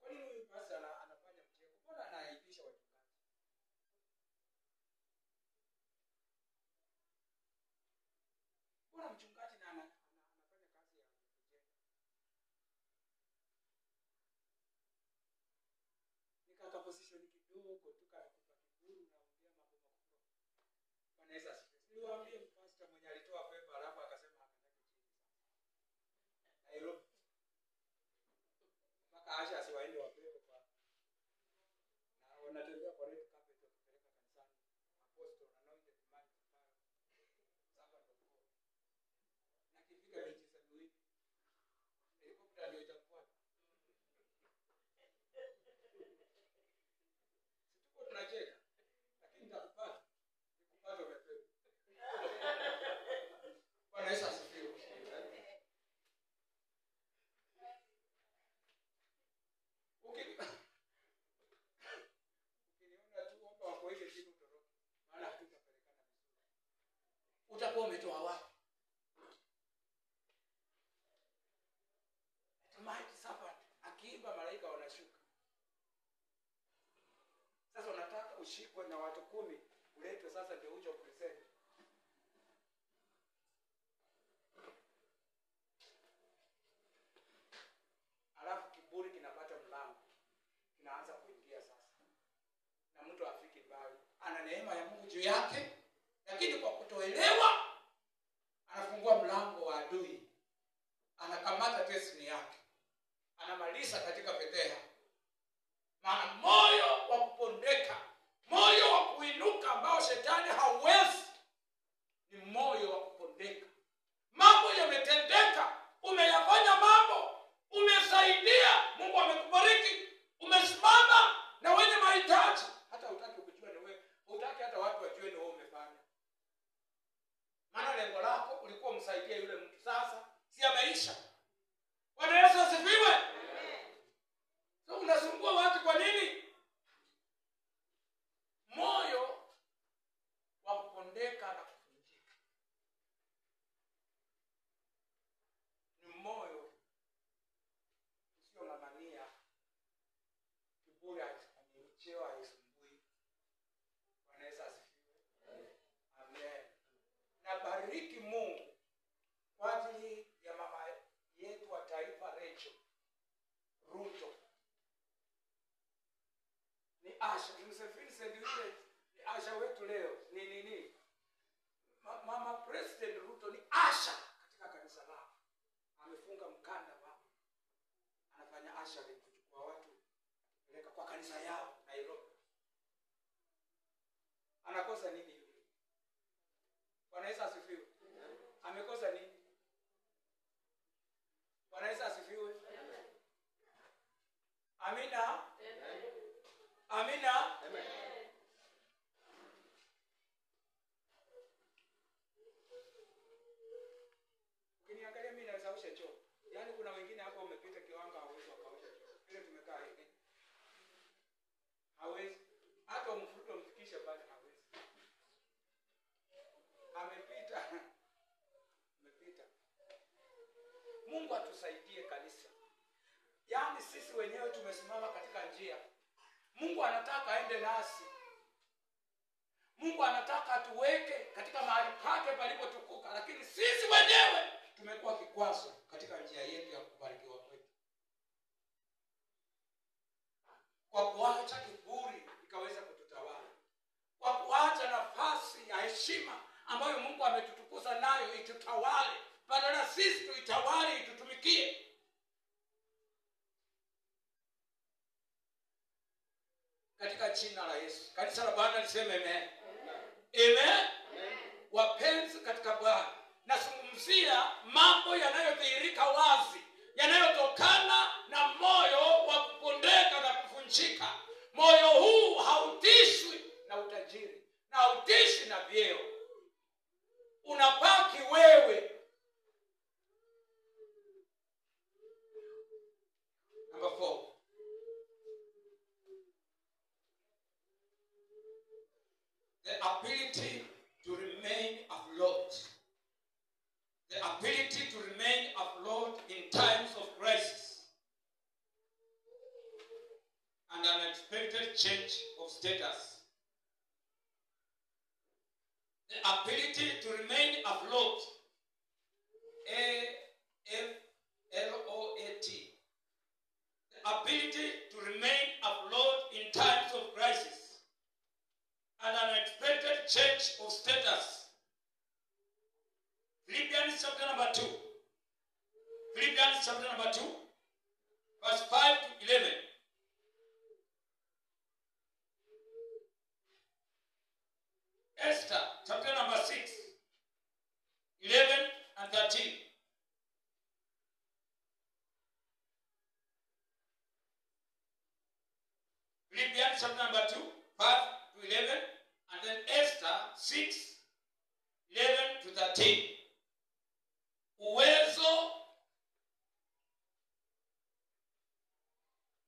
kwa nini huyu basi anafanya mtego? Mbona anaaibisha wachungaji? Mbona mchungaji na anafanya kazi ya kujenga? Nikaka position kidogo tukakupa kiburi na ongea mambo makubwa. Bwana Yesu asifiwe. Niwaambie pastor mwenye alitoa pepa alafu akasema akataka chini sana. Nairobi. Mpaka Asha asiwaende wapewe kwa. Na wanatembea kwa red carpet wakipeleka kanisani. Apostle anointed man. Sasa ndio. Na kifika miujiza miwili. Helikopta ndio itafuata. Situko tunacheka. Lakini nitakupata. Nikupata umepewa. Bwana Yesu asifiwe. Ukiniona tu hapa wako ile chini utoroke. Maana hatutapelekana vizuri. Utakuwa umetoa wapi? Mighty servant akiimba malaika wanashuka. Sasa unataka ushikwe na watu 10 uletwe sasa ndio uje present. Alafu kiburi kinapata mlango. Kinaanza kuingia sasa. Na mtu afiki mbali. Ana neema ya Mungu juu yake, lakini kwa kutoelewa anafungua mlango wa adui. Anakamata destiny yake. Anamaliza katika fedheha. Maana moyo wa kupondeka, moyo wa kuinuka ambao shetani hauwezi, ni moyo wa kupondeka. Mambo yametendeka, umeyafanya mambo, umesaidia, Mungu amekubariki, umesimama na wenye mahitaji, hata hutaki kujua ni wewe, hutaki hata watu wajue ni wewe umefanya. Maana lengo lako ulikuwa msaidie yule mtu, sasa si ameisha. Bwana Yesu asifiwe. Amen. So unasumbua watu kwa nini? Moyo wa kupondeka na kuvunjika ni moyo usiong'ang'ania. Kiburi akichewa haisumbui. Bwana Yesu asifiwe. Amen. Na bariki Mungu kwa ajili ya mama yetu wa taifa Rachel Ruto. Ni Asha, Msafiri Sendile, ni Asha wetu leo. Ni nini? Mama President Ruto ni Asha katika kanisa lake. Amefunga mkanda baba. Anafanya Asha kuchukua watu kupeleka kwa kanisa yao Nairobi. Anakosa nini yule? Bwana Yesu asifiwe. Amekosa nini? Bwana Yesu asifiwe. Amina. Amina. Amen. Ukiniangalia mimi nasausha choo. Yaani kuna wengine hapo wamepita kiwango hawezi wakaosha choo. Ile tumekaa hivi. Hawezi. Hata umfuto mfikishe pale hawezi. Amepita. Amepita. Mungu atusaidie kanisa. Yaani sisi wenyewe tumesimama katika njia. Mungu anataka aende nasi. Mungu anataka atuweke katika mahali pake palipotukuka, lakini sisi wenyewe tumekuwa kikwazo katika njia yetu ya kubarikiwa kwetu, kwa kuacha kiburi ikaweza kututawala, kwa kuacha nafasi ya heshima ambayo Mungu ametutukuza nayo itutawale, badala sisi tuitawale itutumikie. Katika jina la Yesu, kanisa la Bwana liseme amen. Amen. Wapenzi katika Bwana, nazungumzia mambo yanayodhihirika wazi, yanayotokana na moyo wa kupondeka na kuvunjika. Moyo huu hautishwi na utajiri na hautishwi na vyeo, unabaki wewe. Number 4, the ability to remain afloat. The ability to remain afloat in times of crisis and unexpected change of status. The ability to remain afloat. A-F-L-O-A-T. The ability to remain afloat in times of crisis and unexpected change of status. Philippians chapter number 2. Philippians chapter number 2, verse 5 to 11. Esther chapter number 6, 11 and 13. Philippians chapter number 2, 5 to 11, and then Esther 6, 11 to 13. Uwezo,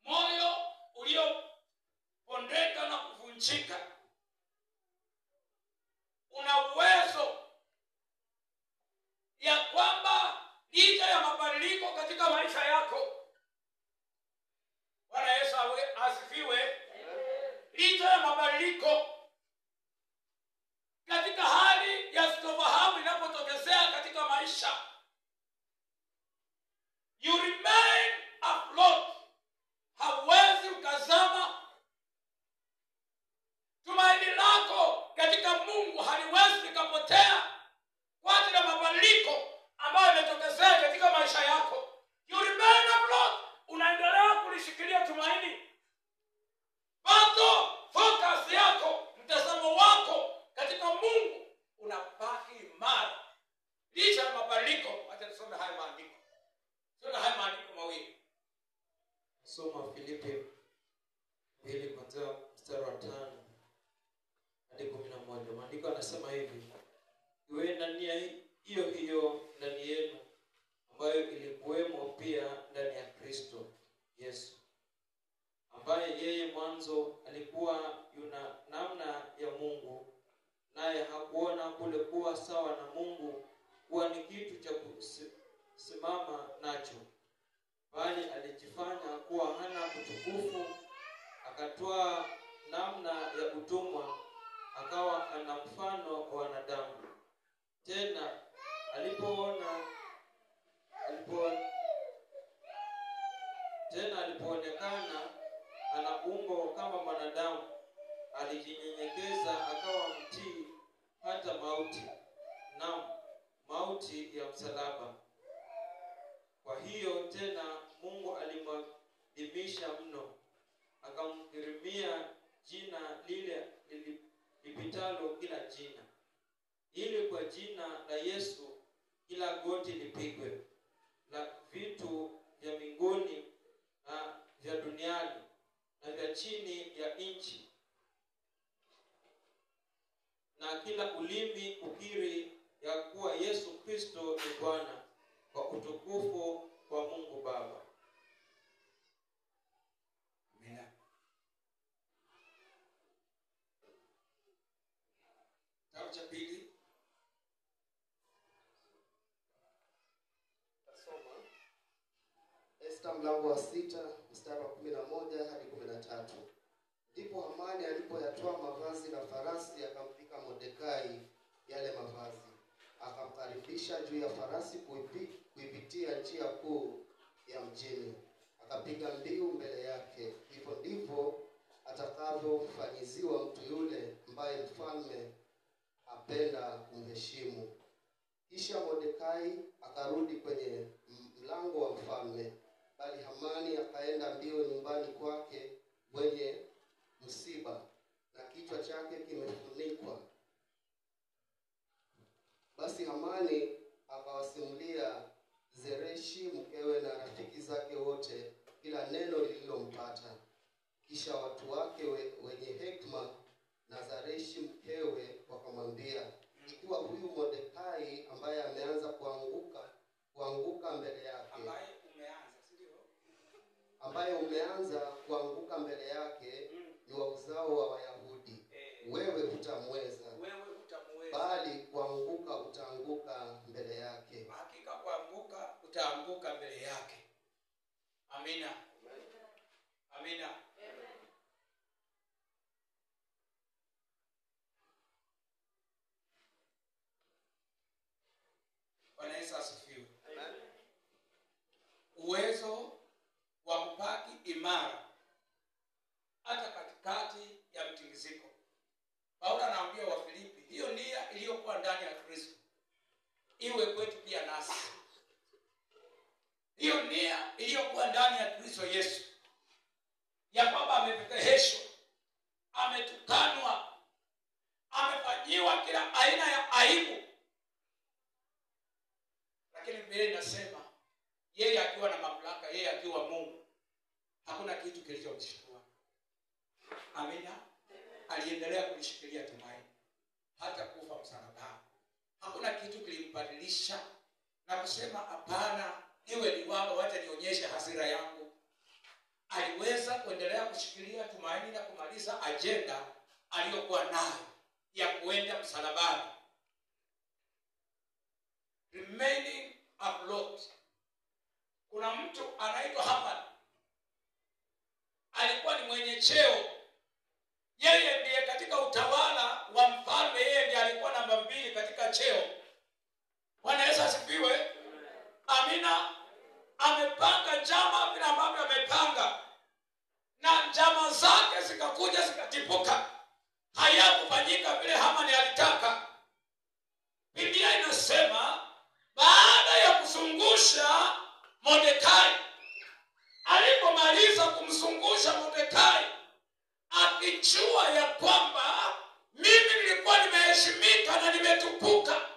moyo uliopondeka na kuvunjika una uwezo ya kwamba licha ya mabadiliko katika maisha yako, Bwana Yesu asifiwe, licha ya mabadiliko katika hali ya sitofahamu inapotokezea katika maisha, you remain afloat. Hauwezi ukazama. Tumaini lako katika Mungu haliwezi likapotea kwa ajili ya mabadiliko ambayo yametokezea katika maisha yako. You remain afloat. Unaendelea kulishikilia tumaini. Bado focus yako, mtazamo wako katika Mungu unabaki imara licha ya mabadiliko. Acha tusome haya maandiko. Soma haya maandiko mawili. Soma Filipi 2 kuanzia mstari wa 5 hadi 11. Maandiko yanasema hivi: iwe na nia hiyo hiyo ndani yenu ambayo ilikuwemo pia ndani ya Kristo Yesu, ambaye yeye mwanzo alikuwa yuna namna ya Mungu, naye hakuona kule kuwa sawa na Mungu kuwa ni kitu cha kusimama nacho, bali alijifanya kuwa hana utukufu, akatoa namna ya utumwa, akawa ana mfano wa wanadamu. Tena alipoonekana ana umbo kama mwanadamu, alijinyenyekeza akawa mtii hata mauti, naam, mauti ya msalaba. Kwa hiyo tena Mungu alimwadhimisha mno, akamkirimia jina lile lipitalo kila jina, ili kwa jina la Yesu kila goti lipigwe, la vitu vya mbinguni na vya duniani na vya chini ya nchi, na kila ulimi ukiri ya kuwa Yesu Kristo ni Bwana, kwa utukufu wa Mungu Baba. Amina. Kitabu cha pili, tasoma Esther mlango wa 6 mstari wa 11 hadi 13. Ndipo Hamani alipoyatoa mavazi na farasi, akamvika Mordekai yale mavazi, akamkaribisha akampisha juu ya farasi kuipitia njia kuu ya mjini, akapiga mbiu mbele yake. Hivyo ndivyo atakavyomfanyiziwa mtu yule ambaye mfalme apenda kumheshimu. Kisha Mordekai akarudi kwenye mlango wa mfalme, bali Hamani akaenda mbio nyumbani kwake mwenye msiba na kichwa chake kimefunikwa. Basi Hamani akawasimulia Zereshi mkewe na rafiki zake wote kila neno lililompata. Kisha watu wake wenye hekima na Zereshi mkewe wakamwambia, ikiwa huyu Mordekai ambaye ameanza kuanguka mbele yake, ambaye umeanza kuanguka mbele yake ni wa uzao wa Wayahudi, wewe hutamweza, bali kuanguka utaanguka mbele yake. Hakika kuanguka utaanguka mbele yake. Amina. Amina. Bwana Yesu asifiwe. Uwezo wa kubaki imara hata katikati ya mtingiziko. Paulo anaambia Wafilipi, hiyo nia iliyokuwa ndani ya Kristo iwe kwetu pia nasi. Hiyo nia iliyokuwa ndani ya Kristo Yesu, ya kwamba amepekeheshwa, ametukanwa, amefanyiwa kila aina ya aibu, lakini Biblia inasema yeye akiwa na mamlaka, yeye akiwa Mungu, hakuna kitu kilichomshtua. Amina. Aliendelea kulishikilia tumaini hata kufa msalabani. Hakuna kitu kilimbadilisha na kusema hapana, iwe liwalo, wacha nionyeshe hasira yangu. Aliweza kuendelea kushikilia tumaini na kumaliza ajenda aliyokuwa nayo ya kuenda msalabani. Remaining afloat. Kuna mtu anaitwa Haman, alikuwa ni mwenye cheo. Yeye ndiye katika utawala wa mfalme, yeye ndiye alikuwa namba 2 katika cheo. Bwana Yesu asifiwe. Amina. Amepanga njama vile ambavyo amepanga, na njama zake zikakuja zikatipuka. Hayakufanyika vile Hamani alitaka. Biblia inasema baada ya kuzungusha Mordekai, alipomaliza kumzungusha Mordekai, akijua ya kwamba mimi nilikuwa nimeheshimika na nimetukuka,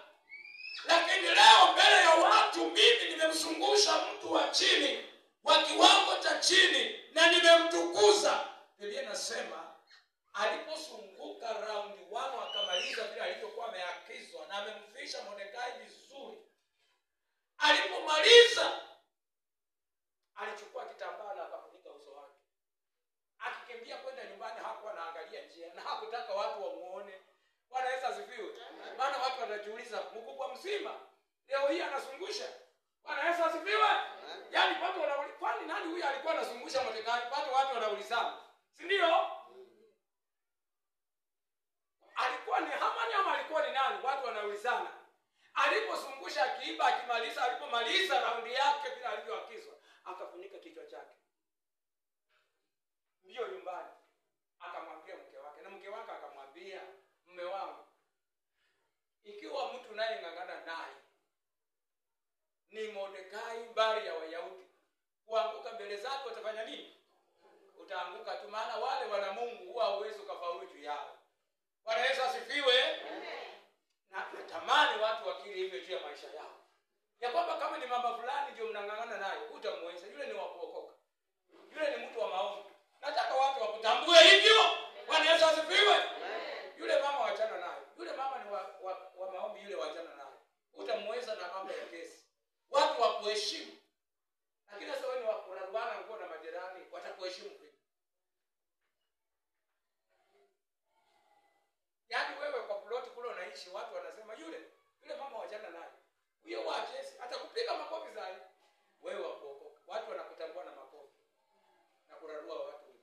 lakini leo mbele ya watu mimi nimemzungusha mtu wa chini, wa kiwango cha chini, na nimemtukuza. Biblia inasema alipozunguka round 1 akamaliza vile alivyokuwa ameagizwa na amemfisha Mordekai vizuri. Alipomaliza alichukua kitambaa na akafunika uso wake, akikimbia kwenda nyumbani. Hakuwa anaangalia njia na hakutaka watu wamuone. Bwana Yesu asifiwe. Maana watu wanajiuliza, mkubwa mzima leo hii anazungusha. Bwana Yesu asifiwe. Yaani watu wanauliza, kwani nani huyu alikuwa anazungusha Mordekai? Watu wanaulizana, si ndio? Alikuwa ni Hamani ama alikuwa ni nani? Watu wanaulizana. Alipozungusha akiiba, akimaliza, alipomaliza raundi yake bila alivyoagizwa, akafunika kichwa chake. Ndio nyumbani akamwambia mke wake, na mke wake akamwambia, mume wangu, ikiwa mtu naye ngangana naye ni Mordekai mbari ya Wayahudi, kuanguka mbele zako utafanya nini? Utaanguka tu, maana wale wana Mungu huwa uwezo kafaulu juu yao. Bwana Yesu asifiwe. Na natamani watu wakili hivyo juu ya maisha yao, ya kwamba kama ni mama fulani ndio mnangangana naye, hutamweza. Yule ni wa kuokoka, yule ni mtu wa maombi. Nataka watu wakutambue hivyo. Bwana Yesu asifiwe. Yule mama wachana naye, yule mama ni wa maombi, yule wachana naye. Hutamweza na mambo ya kesi. Watu wakuheshimu. Lakini sasa wewe ni wa kurarwana nguo na majirani, watakuheshimu vipi? Yaani wewe kwa plot kule unaishi, watu wanasema yule mama wachana naye. Huyo wachesi atakupiga makofi zaidi. Wewe wa kuokoka, watu wanakutambua na makofi na kurarua watu.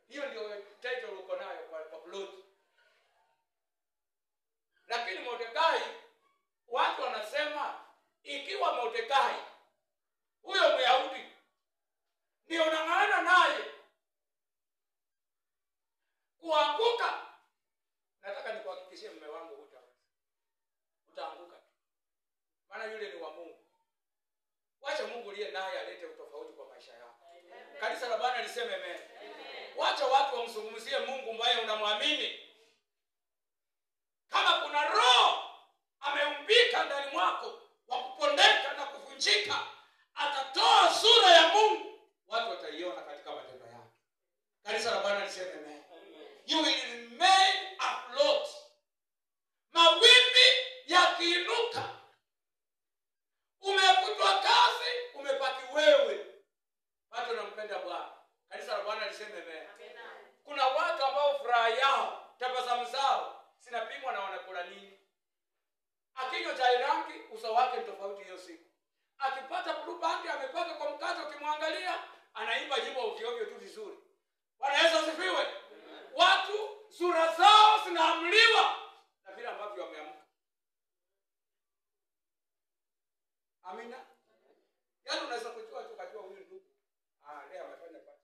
Hiyo ndio title uko nayo kwa plot. Lakini Mordekai Mordekai, huyo Myahudi, ndio unang'ang'ana naye kuanguka. Nataka nikuhakikishie mume wangu utaanguka. Maana yule ni wa Mungu. Wacha Mungu aliye naye alete utofauti kwa maisha yako. Kanisa la Bwana liseme amen. Wacha watu wamzungumzie Mungu ambaye unamwamini. Kama kuna roho ameumbika ndani mwako wa kupondeka na kuvunjika, atatoa sura ya Mungu, watu wataiona katika matendo yake. Kanisa la Bwana liseme amen. You will remain afloat. Mawimbi yakiinuka, umefutwa kazi, umebaki wewe, watu wanampenda Bwana. Kanisa la Bwana liseme amen. Kuna watu ambao furaha yao, tabasamu zao zinapimwa na wanakula nini. Akinywa chai rangi, uso wake ni tofauti hiyo siku. Akipata blue band amepaka kwa mkate, ukimwangalia anaimba nyimbo ovyo tu vizuri. Bwana Yesu asifiwe. Watu sura zao zinaamliwa na vile ambavyo wameamka. Amina. Yaani unaweza kujua tu kajua huyu ndugu leo amefanya pati.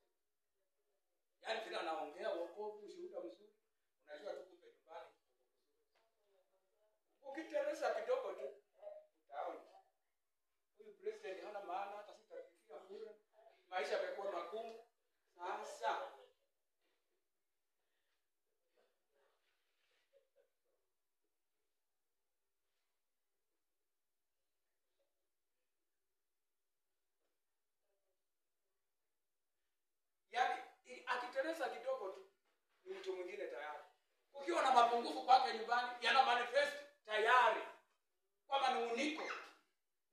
Yaani vile anaongea wokovu, ushuhuda mzuri, unajua tu kumbe nyumbani. Ukiteresa kidogo tu utaona huyu president hana maana, hata sitafikia kura. Maisha yamekuwa magumu. Sasa yaani akiteresa kidogo tu ni mtu mwingine tayari. Ukiwa na mapungufu kwake nyumbani, yana manifest tayari kwa manunguniko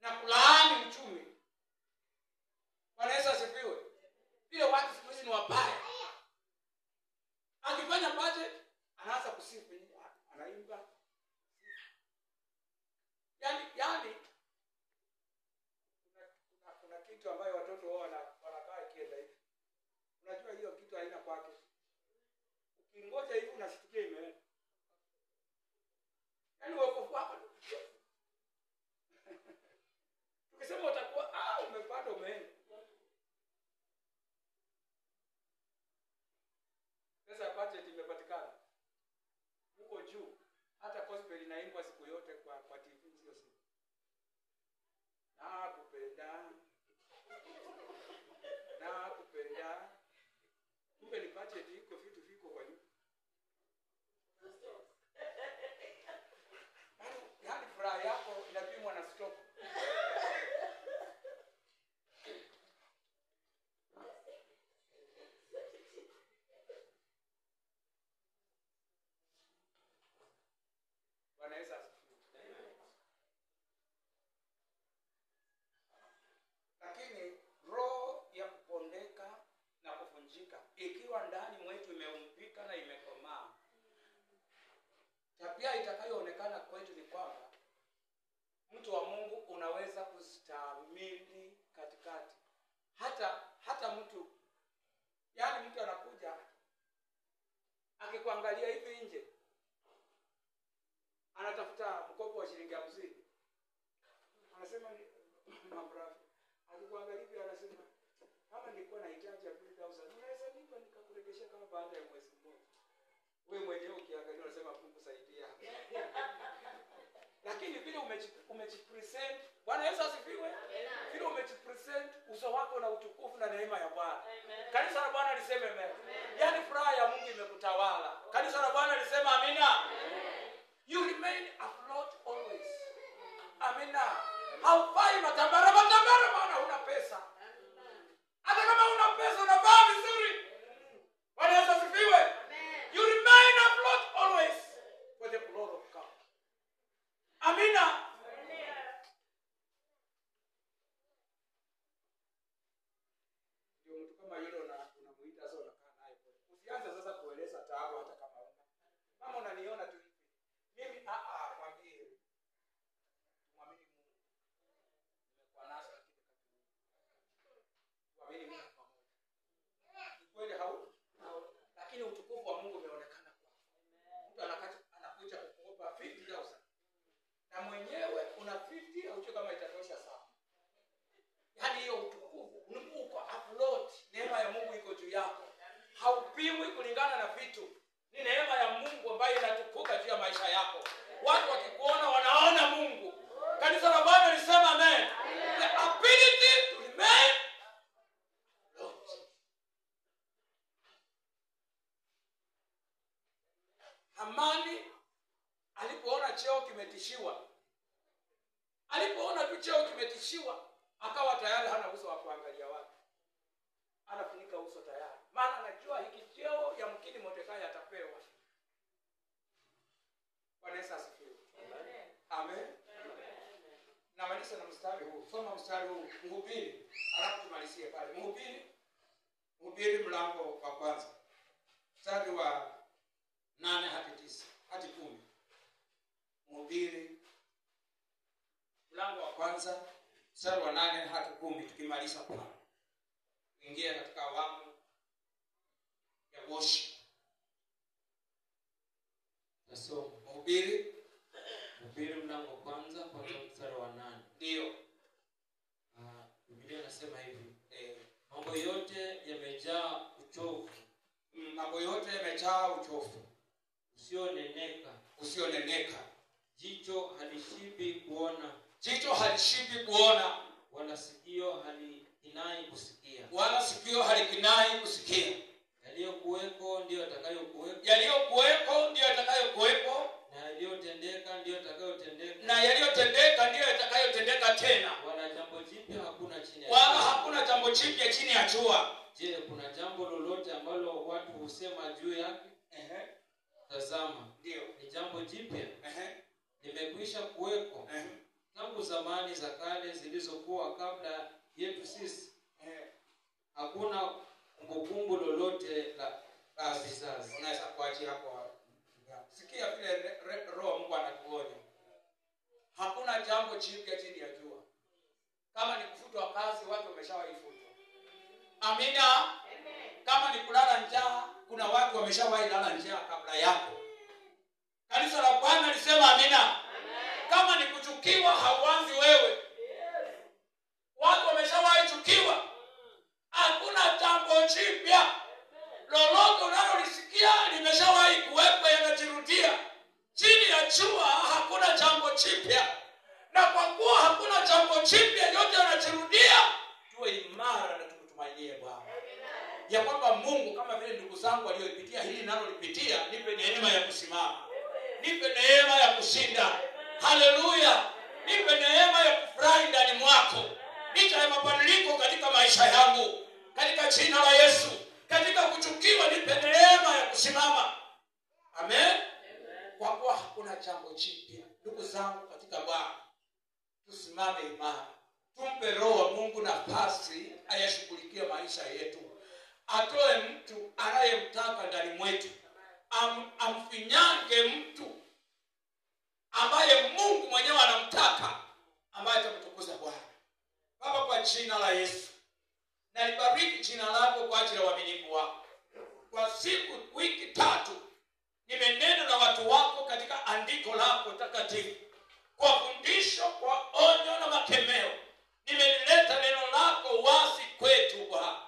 na kulaani uchumi. Bwana Yesu asifiwe. Vile watu siku hizi ni wabaya. Akifanya budget anaanza kusifu, anaimba. Yaani kuna kitu ambayo watoto wao wanakaa ikienda hivi. Unajua hiyo kitu haina kwake. Ukingoja hivi unashtukia imeenda. Yaani wokovu wako. Ukisema utakuwa umepanda umeenda. Sasa budget imepatikana. Huko juu hata gospel inaimbwa siku yote kwa TV hiyo siku. Nakupenda. Kumbe ni budget iko vitu viko kwa nyuma. Yaani furaha yako inapimwa na stock. Bwana Yesu asifiwe. Lakini roho ya kupondeka na kuvunjika ikiwa ndani mwetu imeumbika na imekomaa, tabia itakayoonekana kwetu ni kwamba mtu wa Mungu unaweza kustahimili katikati. Hata mtu, yaani mtu anakuja akikuangalia hivi nje, anatafuta mkopo wa shilingi 50. Anasema mambrafiki. Akikuangalia hivi anasema kama nilikuwa nahitaji 20,000, unaweza nipa nikakurejesha kama baada ya mwezi mmoja. Wewe mwenyewe ukiangalia unasema Mungu saidia. Lakini vile umejipresent, Bwana Yesu asifiwe. Vile umejipresent uso wako na utukufu na neema ya Bwana. Kanisa la Bwana liseme amen. Yaani furaha ya Mungu imekutawala. Kanisa la Bwana liseme amina. You remain afloat always. Amina. Haufai matambara maana huna pesa. Hata kama huna pesa unavaa vizuri. Bwana Yesu asifiwe. You remain afloat always for the glory of God. Amina. Ndio mtu kama yule unamuita sasa unakaa naye. Usianze sasa kueleza taabu hata kama una. Mama unaniona tu hivi. Mimi mwambie. Mwamini Mungu. Nimekuwa nasa kitu. Mwamini Mungu pamoja. kulingana na vitu. Ni neema ya Mungu ambayo inatukuka juu ya maisha yako. Watu wakikuona wanaona Mungu. Kanisa la Bwana lisema amen. The ability to remain Lord. Hamani alipoona cheo kimetishiwa, alipoona tu cheo kimetishiwa, akawa tayari hana uso wa kuangalia watu, anafunika uso tayari, maana anajua hiki cheo yamkini Mordekai atapewa. Bwana Yesu asifiwe. Amen. Namaliza na mstari huu. Soma mstari huu, Mhubiri, alafu tumalizie pale. Mhubiri mlango wa kwanza, mstari wa 8 hadi 9 hadi 10. Mhubiri mlango wa kwanza, mstari wa 8 hadi 10, tukimaliza pale ingia katika awamu ya worship. Nasoma Mhubiri mlango wa kwanza kwa mstari wa 8. ndio. Biblia inasema hivi, mambo yote yamejaa uchovu. Mambo yote yamejaa uchovu usioneneka. Jicho halishibi kuona, wala sikio halikinai kusikia. Yaliyokuweko ndiyo yatakayokuweko, na yaliyotendeka ndiyo yatakayotendeka tena. Wala hakuna jambo jipya chini ya jua. Je, kuna jambo lolote ambalo watu husema juu yake? Tazama, Ndio. ni jambo jipya. Limekwisha kuweko tangu zamani za kale zilizokuwa kabla yetu sisi. Hakuna kumbukumbu lolote la vizazi. Unaweza kuachia hapo. Sikia vile Roho Mungu anatuonya. Hakuna jambo jipya chini ya jua. Kama ni kufutwa kazi, watu wameshawaifutwa. Amina. Kama ni kulala njaa, kuna watu wameshawahi lala njaa kabla yako. Kanisa la Bwana lisema amina. Kama ni kuchukiwa, hauanzi wewe. Watu wameshawahi chukiwa. Hakuna jambo jipya. Lolote unalolisikia limeshawahi kuwepo, yanajirudia. Chini ya jua hakuna jambo jipya. Na kwa kuwa hakuna jambo jipya, yote yanajirudia, tuwe imara na tumtumainie Bwana. Ya kwamba Mungu, kama vile ndugu zangu walioipitia hili nalo lipitia, nipe neema ya kusimama. Nipe neema ya kushinda. Haleluya. Nipe neema ya kufurahi ndani mwako. Licha ya mabadiliko katika maisha yangu, katika jina la Yesu. Katika kuchukiwa, nipe neema ya kusimama. Amen. Kwa kuwa hakuna jambo jipya. Ndugu zangu katika Bwana, tusimame imara. Tumpe Roho wa Mungu nafasi ayashughulikie maisha yetu. Atoe mtu anayemtaka ndani mwetu. Amfinyange mtu ambaye Mungu mwenyewe anamtaka, ambaye atamtukuza Bwana. Baba, kwa jina la Yesu, na nibariki jina lako kwa ajili ya uaminifu wako. Kwa siku wiki 3 nimenena na watu wako katika andiko lako takatifu, kwa fundisho, kwa onyo na makemeo. Nimeleta neno lako wazi kwetu Bwana.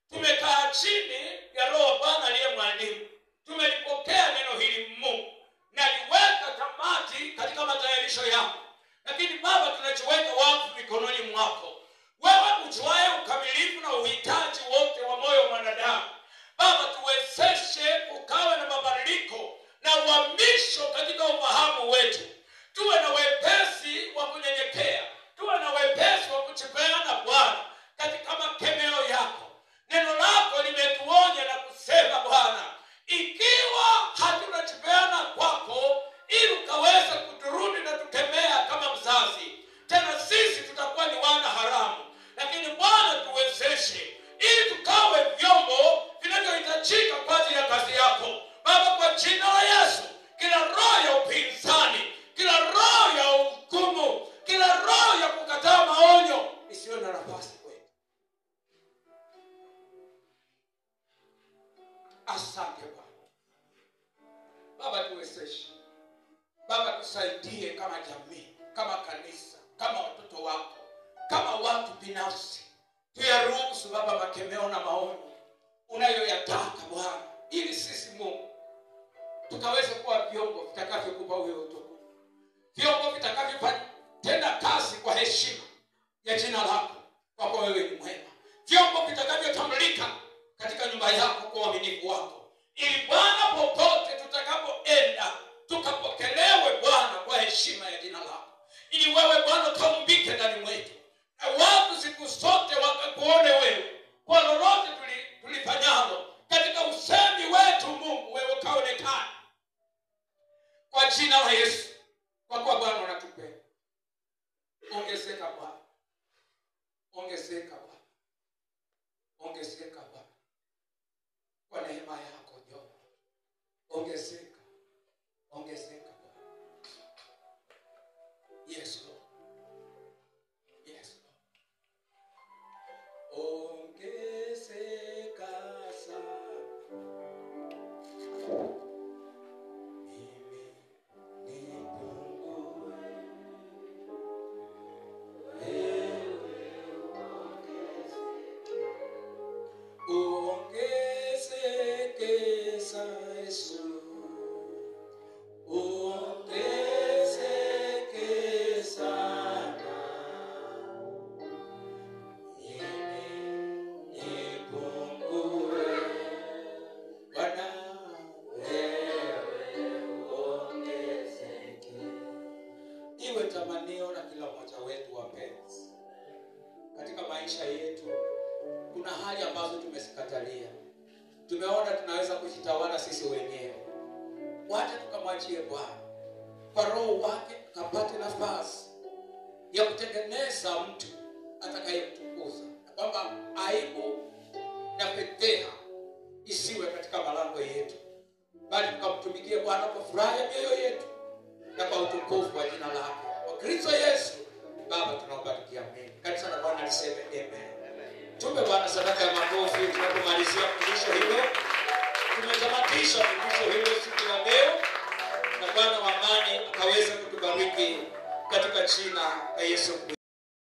Tumekaa chini ya Roho Bwana aliye mwalimu. Tumelipokea neno hili Mungu, na liweka tamati katika matayarisho yako. Lakini Baba, tunajiweka wakfu mikononi mwako. Wewe ujuaye ukamilifu na uhitaji wote wa moyo wa mwanadamu. Baba, tuwezeshe kukawa na mabadiliko na uhamisho katika ufahamu wetu. Tuwe na wepesi wa kunyenyekea. Tuwe na wepesi wa kujipeana Bwana katika makemeo yako. Neno lako limetuonya na kusema Bwana, ikiwa hatutajipeana kwako ili ukaweza kuturudi na tukemea kama mzazi, tena sisi tutakuwa ni wana haramu. Lakini Bwana, tuwezeshe ili tukawe vyombo vinavyohitajika kwa ajili ya kazi yako. Baba, kwa jina la Yesu, kila roho ya upinzani, kila roho ya hukumu, kila roho ya kukataa maonyo isiyo na nafasi kwetu. Asante Bwana. Baba, tuwezeshe. Baba, tusaidie kama jamii, kama kanisa, kama watoto wako, kama watu binafsi. Tuyaruhusu Baba makemeo na maonyo unayoyataka Bwana ili sisi Mungu tukaweze kuwa vyombo vitakavyokupa wewe utukufu, vyombo vitakavyotenda kazi kwa heshima ya jina lako, kwa kuwa wewe ni mwema, vyombo vitakavyotambulika katika nyumba yako kwa uaminifu wako, ili Bwana popote tutakapoenda tukapokelewe Bwana kwa heshima ya jina lako, ili wewe Bwana kaumbike ndani mwetu, na watu siku zote wakakuone wewe kwa lolote tulifanyalo katika usemi wetu. Mungu, wewe kaonekane kwa jina la Yesu, kwa kuwa Bwana unatupenda. Ongezeka Bwana, ongezeka Bwana, ongezeka Bwana kwa neema yako njoo, ongezeka, ongezeka Bwana. Yes Lord, yes Lord, ongezeka sana. Tamanio na kila mmoja wetu wapenzi, katika maisha yetu kuna hali ambazo tumezikatalia. Tumeona tunaweza kujitawala sisi wenyewe. Wacha tukamwachie Bwana kwa Roho wake kapate nafasi ya kutengeneza mtu atakayemtukuza, kwamba aibu na fedheha isiwe katika malango yetu, bali tukamtumikie Bwana kwa furaha ya mioyo yetu na kwa utukufu wa jina lake. Kristo Yesu, Baba tunaomba tukiamini. Kanisa la Bwana liseme amen. Tupe Bwana sadaka ya makofi tunapomalizia fundisho hilo. Tumetamatisha fundisho hilo siku ya leo, na Bwana wa amani akaweza kutubariki katika jina la Yesu.